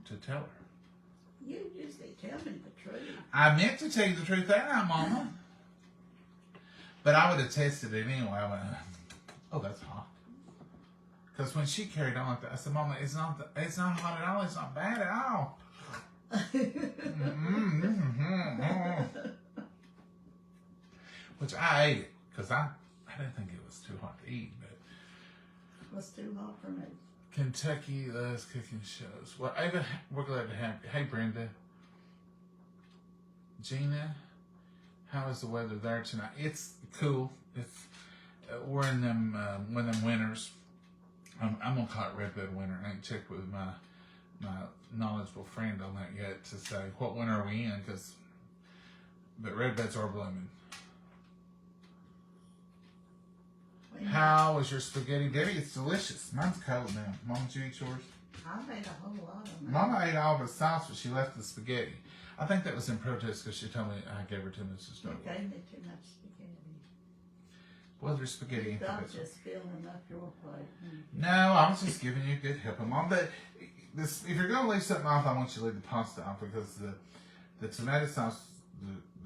to tell her? You usually tell me the truth. I meant to tell you the truth that night, Mama. But I would have tested it anyway. I went, oh, that's hot. Because when she carried on like that, I said, Mama, it's not hot at all. It's not bad at all. Which I ate it because I didn't think it was too hot to eat, but it was too hot for me. Kentucky loves cooking shows. Well, Ava, we're glad to have you. Hey, Brenda, Gina, how is the weather there tonight? It's cool. We're in them winters. I'm gonna call it redbud winter. I ain't checked with my knowledgeable friend on that yet to say what winter are we in, but redbuds are blooming. How is your spaghetti, Debbie? It's delicious. Mine's cold now. Mama, did you eat yours? I made a whole lot of them. Mama ate all the sauce, but she left the spaghetti. I think that was in protest because she told me I gave her too much to start with. You gave me too much spaghetti. Well, there's spaghetti in for I'm this one. just filling up your plate. No, I was just giving you a good help, Mom. But if you're going to leave something off, I want you to leave the pasta off because the tomato sauce,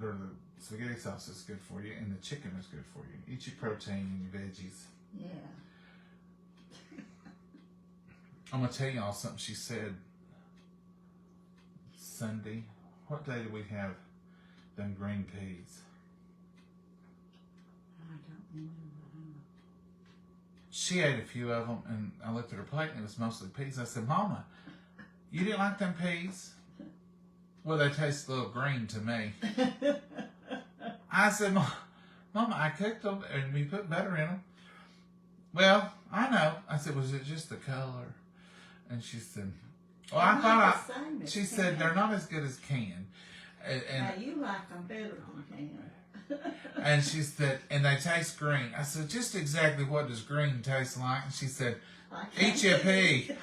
the spaghetti sauce is good for you, and the chicken is good for you. Eat your protein and your veggies. Yeah. I'm going to tell y'all something she said Sunday. What day did we have them green peas? I don't remember. She ate a few of them, and I looked at her plate, and it was mostly peas. I said, Mama, you didn't like them peas? Well, they taste a little green to me. I said, Mama, I cooked them, and we put butter in them. Well, I know. I said, was it just the color? And she said, well, she said, they're not as good as canned. Now, you like them better than canned. And she said, and they taste green. I said, just exactly what does green taste like? And she said, eat your pea. They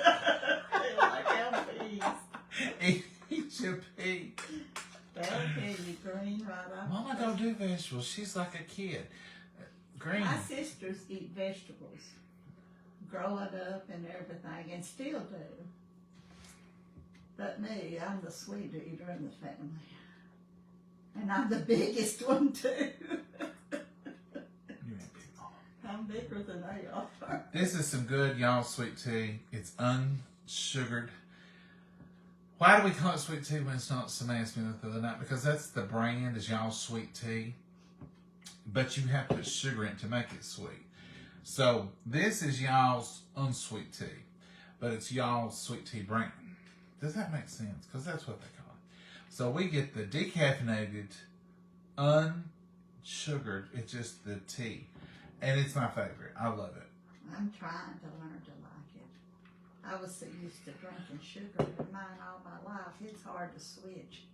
like our peas. Eat your pea. They'll tell you green right off. Mama don't do vegetables. She's like a kid. Green. My sisters eat vegetables. Growing up and everything, and still do. But me, I'm the sweet eater in the family. And I'm the biggest one too. You ain't big, Mama. I'm bigger than they are. This is some good y'all sweet tea. It's unsugared. Why do we call it sweet tea when it's not? Somebody asked me that the other night. Because that's the brand is y'all sweet tea. But you have to put sugar in to make it sweet. So this is y'all's unsweet tea, but it's y'all's sweet tea brand. Does that make sense? Because that's what they call it. So we get the decaffeinated, unsugared. It's just the tea, and it's my favorite. I love it. I'm trying to learn to like it. I was so used to drinking sugar in mine all my life. It's hard to switch.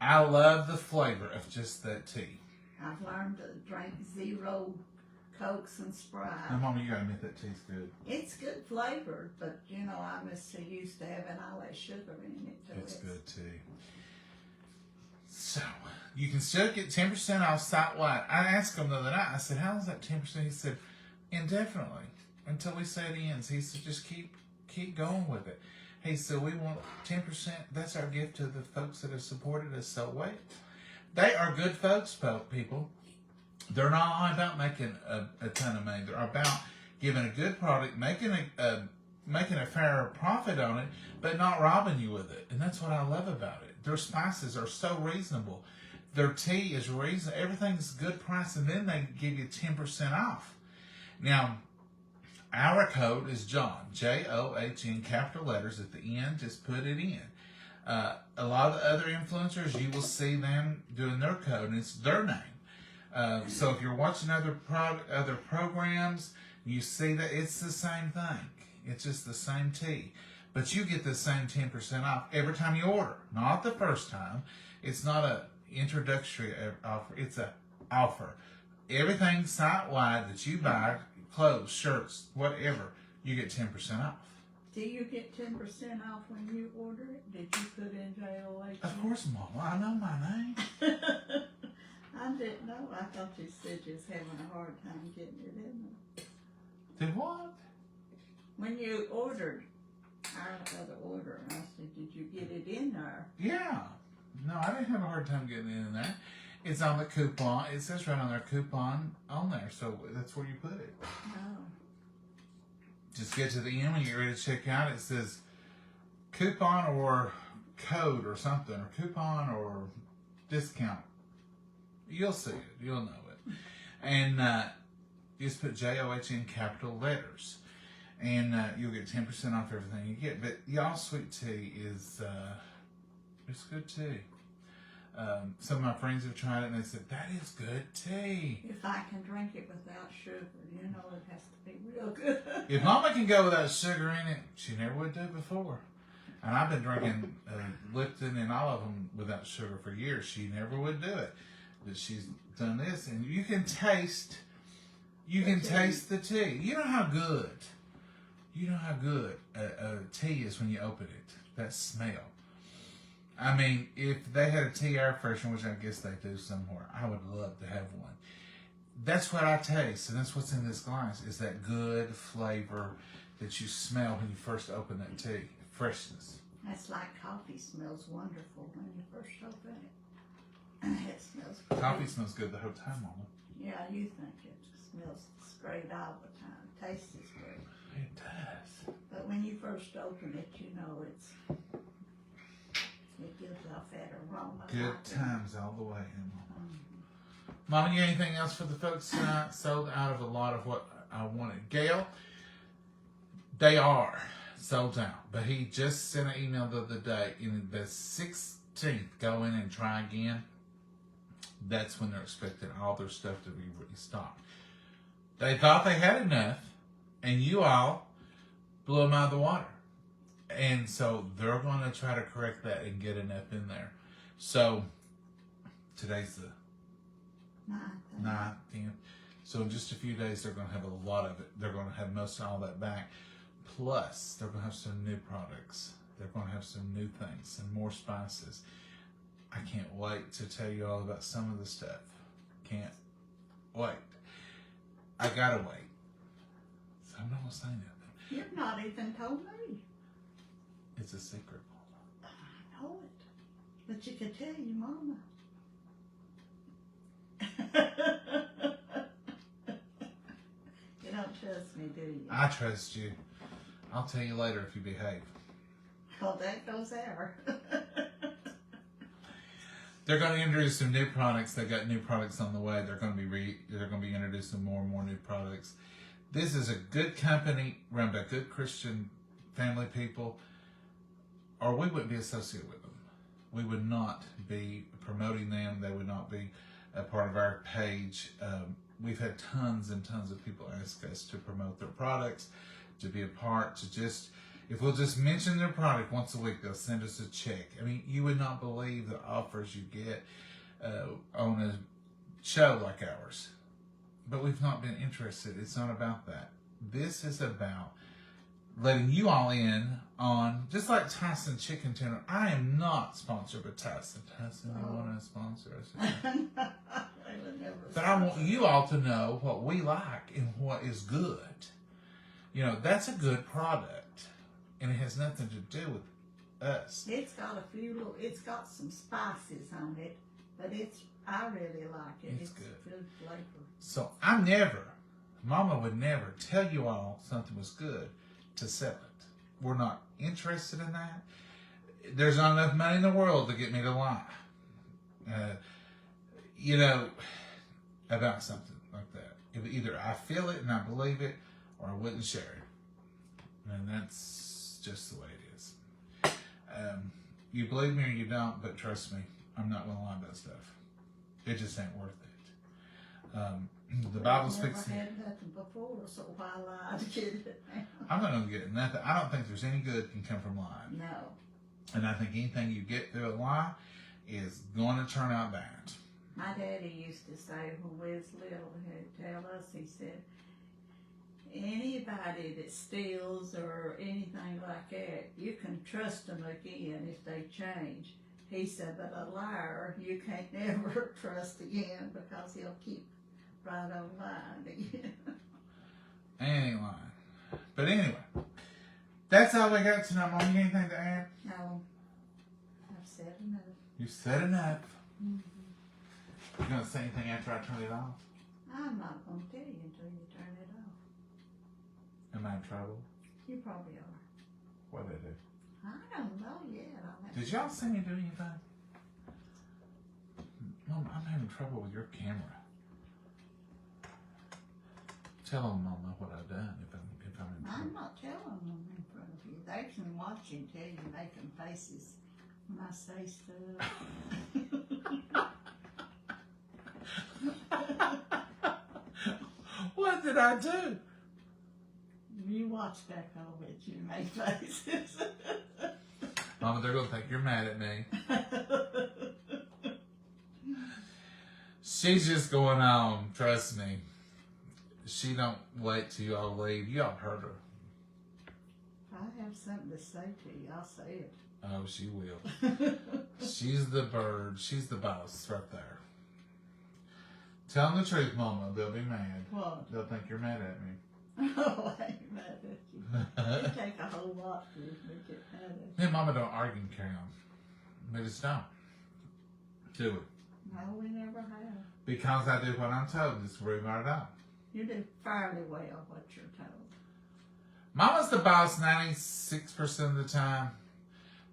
I love the flavor of just that tea. I've learned to drink zero Cokes and Sprite. Now, Mama, you gotta admit that tea's good. It's good flavored, but you know, I'm just so used to having all that sugar in it. It's good tea. So, you can still get 10% off site-wide. I asked him the other night, I said, how is that 10%? He said, indefinitely, until we say it ends. He said, just keep going with it. He said, we want 10%. That's our gift to the folks that have supported us. So wait. They are good folks, people. They're not all about making a ton of money. They're about giving a good product, making a fair profit on it, but not robbing you with it. And that's what I love about it. Their spices are so reasonable. Their tea is reasonable. Everything's good price, and then they give you 10% off. Now, our code is John, John, capital letters at the end. Just put it in. A lot of the other influencers, you will see them doing their code, and it's their name. So if you're watching other programs, you see that it's the same thing. It's just the same tea. But you get the same 10% off every time you order. Not the first time. It's not an introductory offer. It's an offer. Everything site-wide that you buy, clothes, shirts, whatever, you get 10% off. Do you get 10% off when you order it? Did you put in JOH? Of course, Mama. I know my name. I didn't know. I thought you said you was having a hard time getting it in there. Did what? When you ordered our other order, I said, did you get it in there? Yeah. No, I didn't have a hard time getting it in there. It's on the coupon. It says right on their coupon on there, so that's where you put it. No. Just get to the end when you're ready to check out. It says coupon or code or something, or coupon or discount. You'll see it. You'll know it. And you just put JOH in capital letters. And you'll get 10% off everything you get. But y'all sweet tea is it's good tea. Some of my friends have tried it and they said, that is good tea. If I can drink it without sugar, you know it has to be real good. If Mama can go without sugar in it, she never would do before. And I've been drinking Lipton and all of them without sugar for years. She never would do it. But she's done this, and you can taste the tea. You know how good a tea is when you open it. That smell. I mean, if they had a tea air freshener, which I guess they do somewhere, I would love to have one. That's what I taste, and that's what's in this glass, is that good flavor that you smell when you first open that tea. Freshness. That's like coffee smells wonderful when you first open it. It smells great. Coffee smells good the whole time, Mama. Yeah, you think it smells great all the time. Taste is great. It does. But when you first open it, you know it gives off that aroma. Good times all the way, Mama. Mama, you got anything else for the folks tonight? Sold out of a lot of what I wanted. Gail, they are sold out. But he just sent an email the other day. In the 16th, go in and try again. That's when they're expecting all their stuff to be restocked. They thought they had enough, and you all blew them out of the water. And so they're going to try to correct that and get enough in there. So today's the 9th, 10th. So in just a few days, they're going to have a lot of it. They're going to have most of all that back. Plus, they're going to have some new products. They're going to have some new things, some more spices. I can't wait to tell you all about some of the stuff. Can't wait. I gotta wait. So I'm not going to say nothing. You've not even told me. It's a secret. I know it. But you could tell your mama. You don't trust me, do you? I trust you. I'll tell you later if you behave. Well, that goes there. They're going to introduce some new products. They've got new products on the way. They're going to be introducing more and more new products. This is a good company run by good Christian family people, or we wouldn't be associated with them. We would not be promoting them. They would not be a part of our page. We've had tons and tons of people ask us to promote their products, to be a part, to just, if we'll just mention their product once a week, they'll send us a check. I mean, you would not believe the offers you get on a show like ours. But we've not been interested. It's not about that. This is about letting you all in on, just like Tyson Chicken Tender. I am not sponsored by Tyson. Tyson, you want to sponsor us? But I want you all to know what we like and what is good. You know, that's a good product. And it has nothing to do with us. It's got a few little, it's got some spices on it, but I really like it. It's good flavor. So Mama would never tell you all something was good to sell it. We're not interested in that. There's not enough money in the world to get me to lie. About something like that. Either I feel it and I believe it, or I wouldn't share it. And that's just the way it is. You believe me or you don't, but trust me, I'm not going to lie about stuff. It just ain't worth it. The Bible speaks. I've never had nothing before, so why lie to get it now? I'm not going to get nothing. I don't think there's any good can come from lying. No. And I think anything you get through a lie is going to turn out bad. My daddy used to say when we was little, he'd tell us, he said, anybody that steals or anything like that, you can trust them again if they change. He said, but a liar, you can't never trust again because he'll keep right on lying again. Ain't lying. But anyway, that's all we got tonight. Mom, you got anything to add? No, I've said enough. You said enough. Mm-hmm. You gonna say anything after I turn it off? I'm not going to tell you until you turn it off. Am I in trouble? You probably are. What did I do? I don't know yet. Did y'all see me do anything? Mom, I'm having trouble with your camera. Tell them, Mama, what I've done if I'm in trouble. I'm not telling them in front of you. They can watch you until you making faces when I say stuff. What did I do? You watch back over it, you make faces. Mama, they're going to think you're mad at me. She's just going on, trust me. She don't wait till y'all leave. Y'all heard her. If I have something to say to you, I'll say it. Oh, she will. She's the bird. She's the boss right there. Tell them the truth, Mama. They'll be mad. What? They'll think you're mad at me. Oh, I ain't mad at you. It take a whole lot for me to get mad at you. Me and Mama don't argue and carry on. We just don't. Do it. No, we never have. Because I do what I'm told. Just worry about it out. You do fairly well what you're told. Mama's the boss 96% of the time.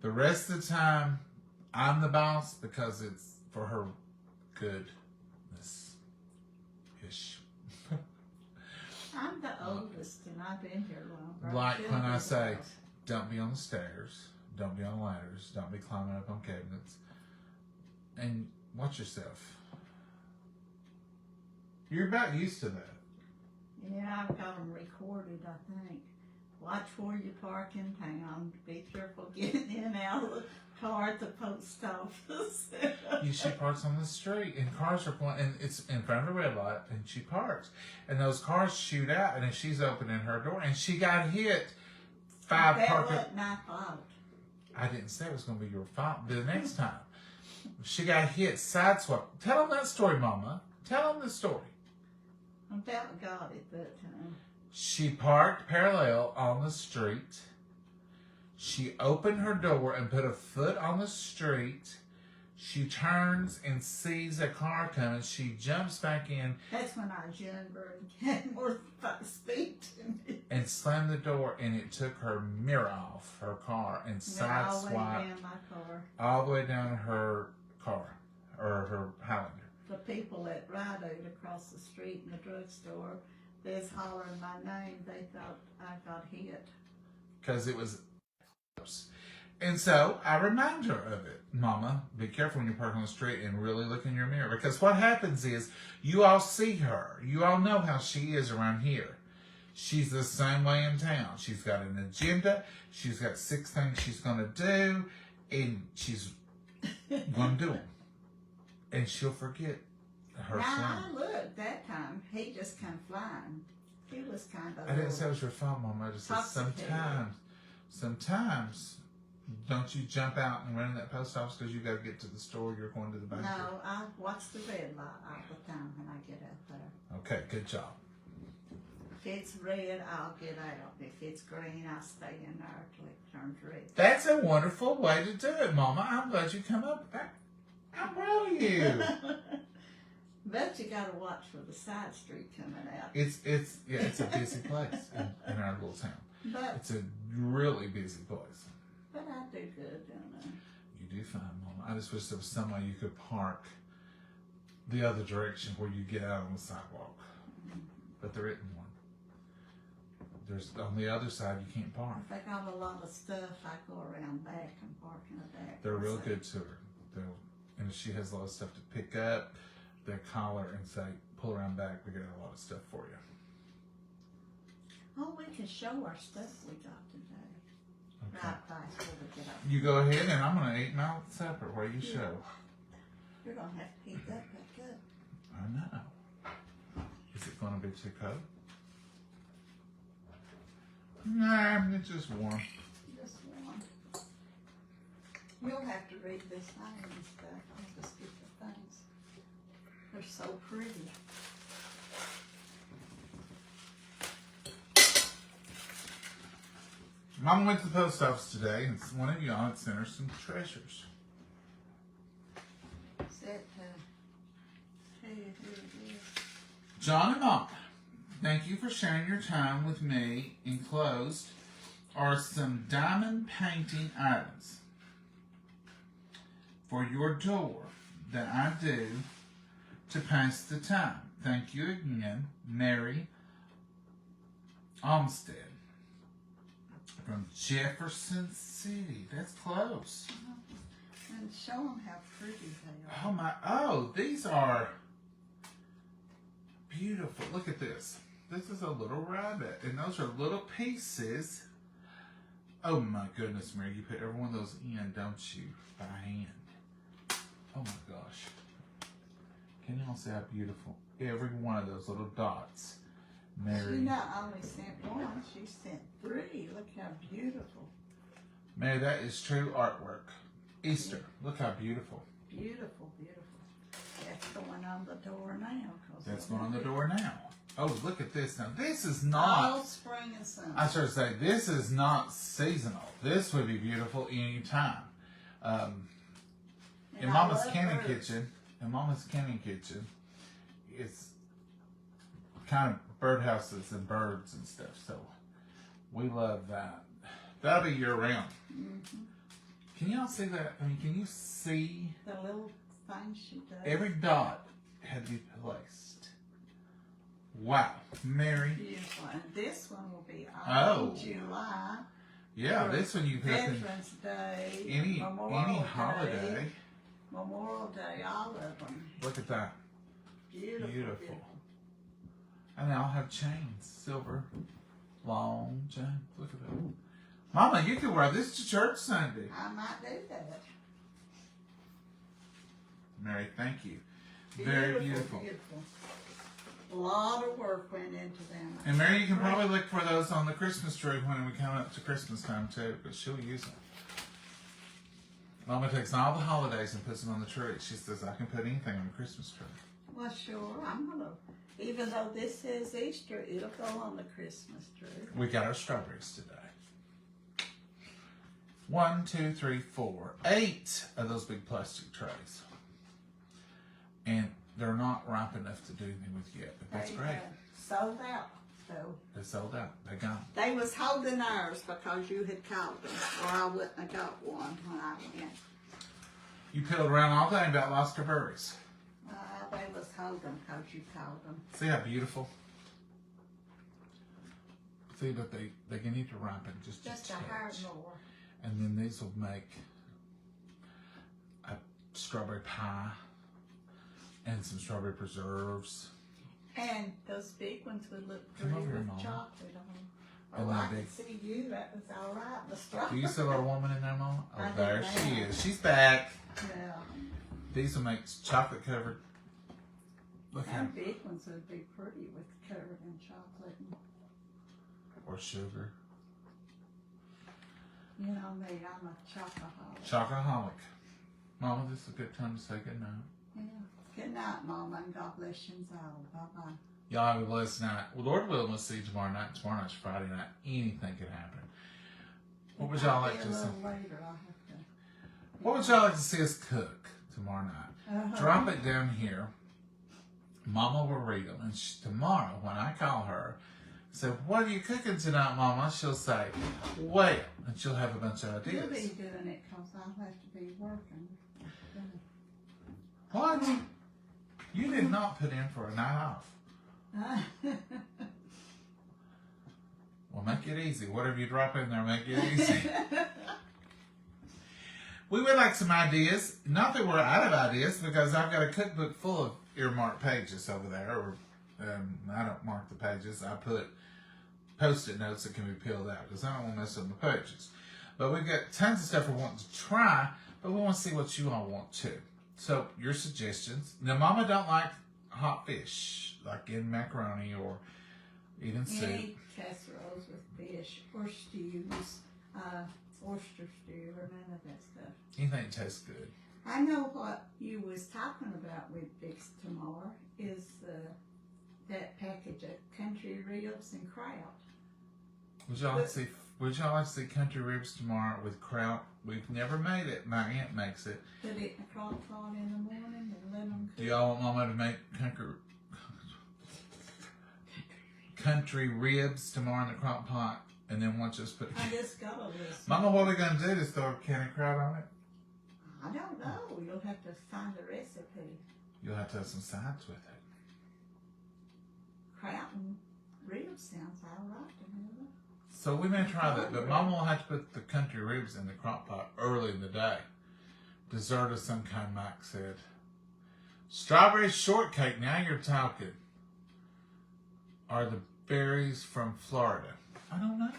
The rest of the time, I'm the boss because it's for her goodness. Ish. I'm the oldest and I've been here longer. Like when I say, House. don't be on the stairs, don't be on ladders, don't be climbing up on cabinets, and watch yourself. You're about used to that. Yeah, I've got them recorded, I think. Watch where you park in town. Be careful getting in and out of the car at the post office. She parks on the street, and cars are going, and it's in front of a red light, and she parks. And those cars shoot out, and if she's opening her door, and she got hit That parking. wasn't my fault. I didn't say it was going to be your fault. The next time, she got hit, sideswipe. Tell them that story, Mama. Tell them the story. I felt God at that time. She parked parallel on the street. She opened her door and put a foot on the street. She turns and sees a car coming. She jumps back in. That's when I was younger and had more speed to me. And slammed the door, and it took her mirror off her car and All the way sideswiped down my car. all the way down her car, or her Highlander. The people that ride out across the street in the drugstore, they was hollering my name. They thought I got hit. Because it was close. And so I remind her of it. Mama, be careful when you're parking on the street and really look in your mirror. Because what happens is you all see her. You all know how she is around here. She's the same way in town. She's got an agenda. She's got 6 things she's going to do. And she's going to do them. And she'll forget her Now, son. I looked that time. He just come flying. He was kind of. I didn't say it was your fault, Mama. I just said sometimes, don't you jump out and run in that post office because you got to get to the store. You're going to the bank. No, I watch the red light all the time when I get out there. Okay, good job. If it's red, I'll get out. If it's green, I'll stay in there till it turns red. That's a wonderful way to do it, Mama. I'm glad you come up. I'm proud of you. But you gotta watch for the side street coming out. It's a busy place in our little town. But It's a really busy place. I do good, don't I? You do fine, Mama. I just wish there was some way you could park the other direction where you get out on the sidewalk. But there isn't one. There's on the other side you can't park. If I got a lot of stuff, I go around back and park in the back. They're real good to her. And if she has a lot of stuff to pick up, they call her and say, pull around back, we got a lot of stuff for you. Oh, we can show our stuff we got today. Okay. Right past where we get up. You go ahead and I'm going to eat my supper while you show. You're gonna have to heat that back up. I know. Is it going to be too cold? Nah, it's just warm. Just one. You'll have to read this thing and stuff. I'll just get the things. They're so pretty. Mom went to the post office today and one of y'all had sent her some treasures. Is that, who it is? John and Mom, thank you for sharing your time with me. Enclosed are some diamond painting items for your door that I do to pass the time. Thank you again, Mary Olmsted from Jefferson City. That's close. And show them how pretty they are. Oh my, these are beautiful. Look at this. This is a little rabbit, and those are little pieces. Oh my goodness, Mary, you put every one of those in, don't you, by hand? Oh my gosh. Can y'all see how beautiful every one of those little dots, Mary? She not only sent one, she sent 3. Look how beautiful. Mary, that is true artwork. Easter, look how beautiful. Beautiful, beautiful. That's going on the door now. That's going on the door now. Oh, look at this. Now, this is not... All spring and summer. I should say, this is not seasonal. This would be beautiful any time. In I Mama's love Canning birds. Kitchen, it's kind of birdhouses and birds and stuff. So we love that. That'll be year round. Mm-hmm. Can y'all see that? I mean, can you see The little thing she does. every dot had to be placed? Wow, Mary. Beautiful. And this one will be Oh. on July. Yeah, For this one you put in Veterans Day. any Memorial holiday. Day, Memorial Day, all of them. Look at that. Beautiful. Beautiful. And they all have chains, silver, long chains. Look at that. Mama, you could wear this to church Sunday. I might do that. Mary, thank you. Very beautiful. Beautiful. A lot of work went into them. And Mary, you can probably look for those on the Christmas tree when we come up to Christmas time too, but she'll use them. Mama takes all the holidays and puts them on the tree. She says, I can put anything on the Christmas tree. Well, sure, I'm gonna. Even though this says Easter, it'll go on the Christmas tree. We got our strawberries today. 1, 2, 3, 4, 8 of those big plastic trays. And they're not ripe enough to do anything with yet, but that's They, great. Sold out, so. They sold out. They gone. They was holding ours because you had called them, or I wouldn't have got one when I went. You peeled around all day and about lost your berries. They was holding because you called them. See how beautiful? See, but they can need to ripen just Just a a hair touch. more. And then these will make a strawberry pie and some strawberry preserves. And those big ones would look Come pretty over here, with Mama. chocolate on them. And Oh, I they're could see you. That was all right. The Do strawberry. you see a little woman in there, Mama? Oh, I there did she that. is. She's back. Yeah. These will make chocolate covered. Look how, Them big ones would be pretty with covered in chocolate. And, or sugar. you know me, I'm a chocoholic. Chocoholic. Mama, this is a good time to say good night. Yeah. Good night, Mama, and God bless you all. Bye-bye. Y'all have a blessed night. Well, Lord willing, we'll see you tomorrow night. Tomorrow night's Friday night. Anything could happen. What would y'all like to see? A little later, I'll have to. What would y'all like to see us cook tomorrow night? Drop it down here. Mama will read them. And tomorrow, when I call her, say, what are you cooking tonight, Mama? She'll say, well, and she'll have a bunch of You'll ideas. be doing it because I'll have to be working. What? You did not put in for a night off. Well, make it easy. Whatever you drop in there, make it easy. We would like some ideas. Not that we're out of ideas, because I've got a cookbook full of earmarked pages over there. Or I don't mark the pages. I put Post-it notes that can be peeled out because I don't want to mess up the pages. But we've got tons of stuff we want to try, but we want to see what you all want too. So your suggestions. Now, Mama don't like hot fish, like in macaroni or even soup. Any casseroles with fish or stews, oyster stew or none of that stuff. Anything that tastes good. I know what you was talking about with Fix tomorrow is that package of country ribs and kraut. Would y'all like to see? Would y'all like to see country ribs tomorrow with kraut? We've never made it. My aunt makes it. Put it in a crock pot in the morning and let them Do cook. y'all want Mama to make country ribs tomorrow in the crock pot, and then once just put? I just got a list. Mama, what are we gonna do? Just throw a can of kraut on it? I don't know. You'll have to find the recipe. You'll have to have some sides with it. Kraut and ribs sounds all right to me. So we may try that, but Mama will have to put the country ribs in the crock pot early in the day. Dessert of some kind, Mike said. Strawberry shortcake, now you're talking. Are the berries from Florida? I don't know.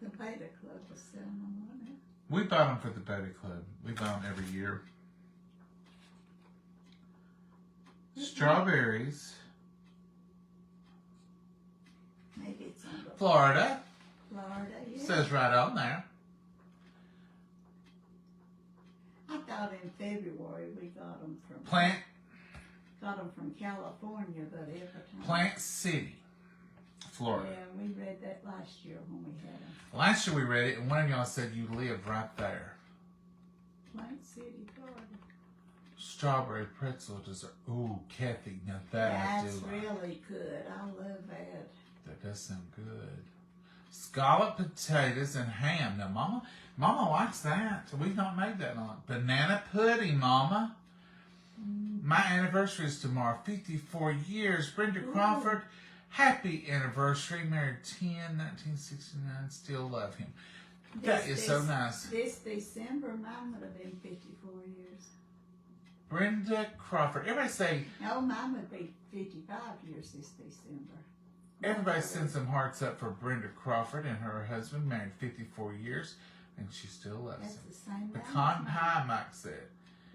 The Beta Club was selling them, wasn't it? We buy them for the Betty Club. We buy them every year. Strawberries. Maybe it's on the Florida. Florida, yeah. Says right on there. I thought in February we got them from from California, but every time. Plant City, Florida. Yeah, we read that last year when we had them. Last year we read it, and one of y'all said you lived right there. Plant City, Florida. Strawberry pretzel dessert. Ooh, Kathy, now that I That's do like. really good. I love that. That does sound good. Scalloped potatoes and ham. Now, Mama likes that. We've not made that long. Banana pudding, Mama. My anniversary is tomorrow. 54 years. Brenda Crawford, happy anniversary. Married 1969. Still love him. That is so nice. This December, mine would have been 54 years. Brenda Crawford. Everybody say, No, mine would be 55 years this December. everybody send some hearts up for Brenda Crawford and her husband, married 54 years, and she still loves That's him. the same Pecan pie, Mike said.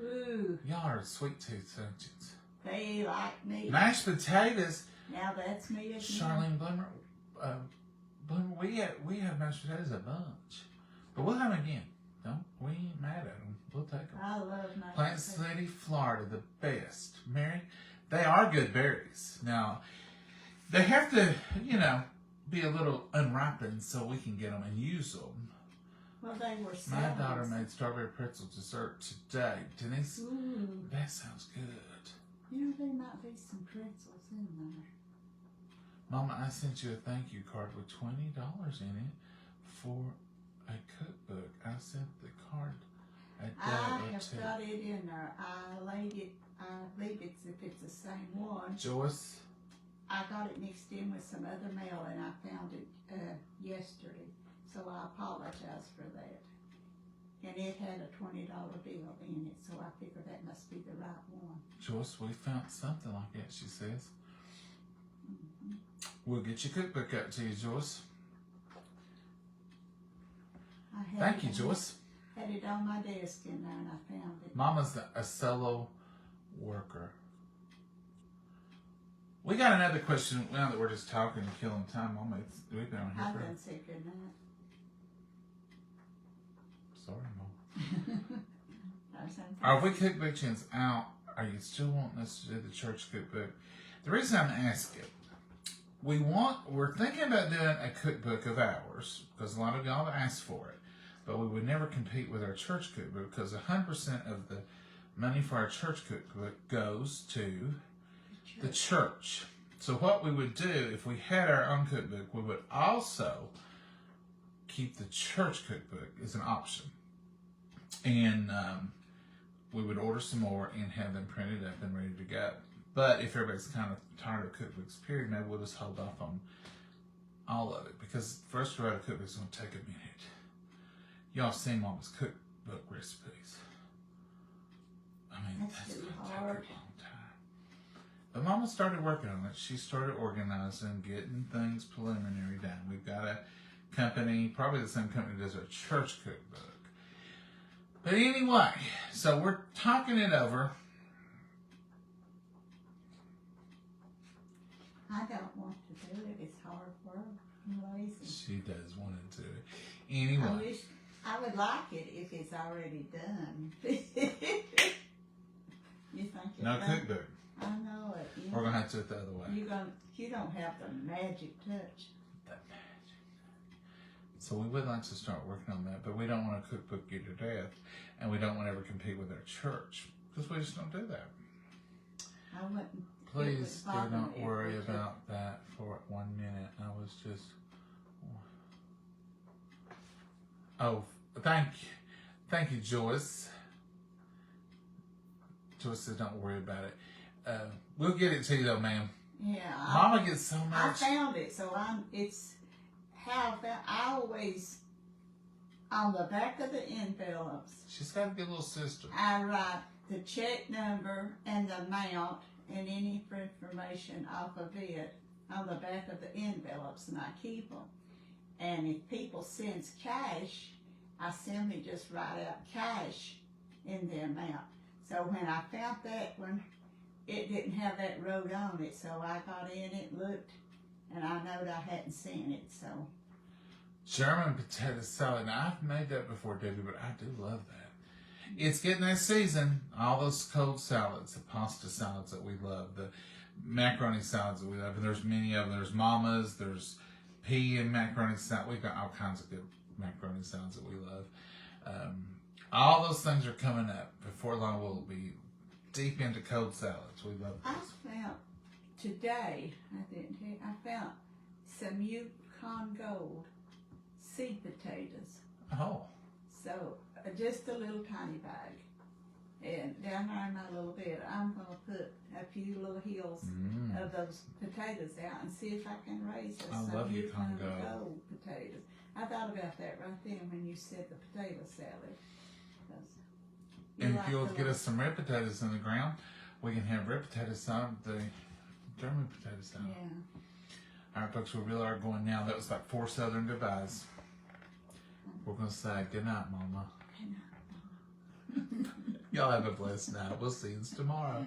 Ooh, Y'all are sweet tooth, don't you? they like me. Mashed potatoes. Now that's me again. Charlene Bloomer. Bloomer, we have mashed potatoes a bunch. But we'll have them again. We ain't mad at them. We'll take them. I love my Plant City, Florida, the best. Mary, they are good berries. Now, they have to, be a little unripened so we can get them and use them. Well, they were My selling. daughter made strawberry pretzel dessert today. Denise, Ooh, that sounds good. there might be some pretzels in there. Mama, I sent you a thank you card with $20 in it for a cookbook. I sent the card a day I or have two. got it in there. I leave it if it's the same one. Joyce, I got it mixed in with some other mail and I found it, yesterday, so I apologize for that. And it had a $20 bill in it, so I figured that must be the right one. Joyce, we found something like that, she says. We'll get your cookbook up to you, Joyce. I had Thank you, it- Joyce. Had it on my desk in there and I found it. Mama's a solo worker. We got another question now that we're just talking and killing time. Mama, we've been on I here for... done said good night. Sorry, Mom. There's something- Are we cookbook chins out? Are you still wanting us to do the church cookbook? The reason I'm asking, we're thinking about doing a cookbook of ours because a lot of y'all have asked for it, but we would never compete with our church cookbook because 100% of the money for our church cookbook goes to the church. So what we would do if we had our own cookbook, we would also keep the church cookbook as an option, and we would order some more and have them printed up and ready to go. But if everybody's kind of tired of cookbooks, period, maybe we'll just hold off on all of it because for us to write a cookbook is going to take a minute. Y'all seen Mama's cookbook recipes. I mean, That's too gonna take hard. a long time. But Mama started working on it. She started organizing, getting things preliminary done. We've got a company, probably the same company that does our church cookbook. But anyway, so we're talking it over. I don't want to do it. It's hard work. I'm lazy. She does want to do it. Anyway, I would like it if it's already done. You think it's no done? cookbook. I know it. We're going to have to do it the other way. You don't have the magic touch. So we would like to start working on that, but we don't want a cookbook you to death, and we don't want to ever compete with our church, because we just don't do that. I wouldn't. Please do bother not me worry if it about that for 1 minute. I was just... Oh, thank you, Joyce. Joyce said don't worry about it. We'll get it to you though, ma'am. Yeah. Mama gets so I much. found it, so it's how I always, on the back of the envelopes, She's got a good little sister. I write the check number and the amount and any information off of it on the back of the envelopes, and I keep them. And if people sends cash, I simply just write out cash in the amount. So when I found that one, it didn't have that road on it, so I got in it, looked, and I knowed I hadn't seen it, so. German potato salad. Now, I've made that before, Debbie, but I do love that. It's getting that season. All those cold salads, the pasta salads that we love, the macaroni salads that we love, and there's many of them. There's Mama's, there's pea and macaroni salad. We've got all kinds of good macaroni salads that we love. All those things are coming up. Before long, we'll be deep into cold salads. We love I those. found today, I found some Yukon Gold seed potatoes. Oh, So just a little tiny bag. And down there in my little bed, I'm going to put a few little hills of those potatoes out and see if I can raise us I some love Yukon Yukon Gold. Gold potatoes. I thought about that right then when you said the potato salad. 'Cause you and like if you'll the get us some red potatoes in the ground, we can have red potato salad, the German potato salad. Yeah. All right, folks, we really are going now. That was like 4 Southern goodbyes. We're going to say good night, Mama. Y'all have a blessed night. We'll see you tomorrow.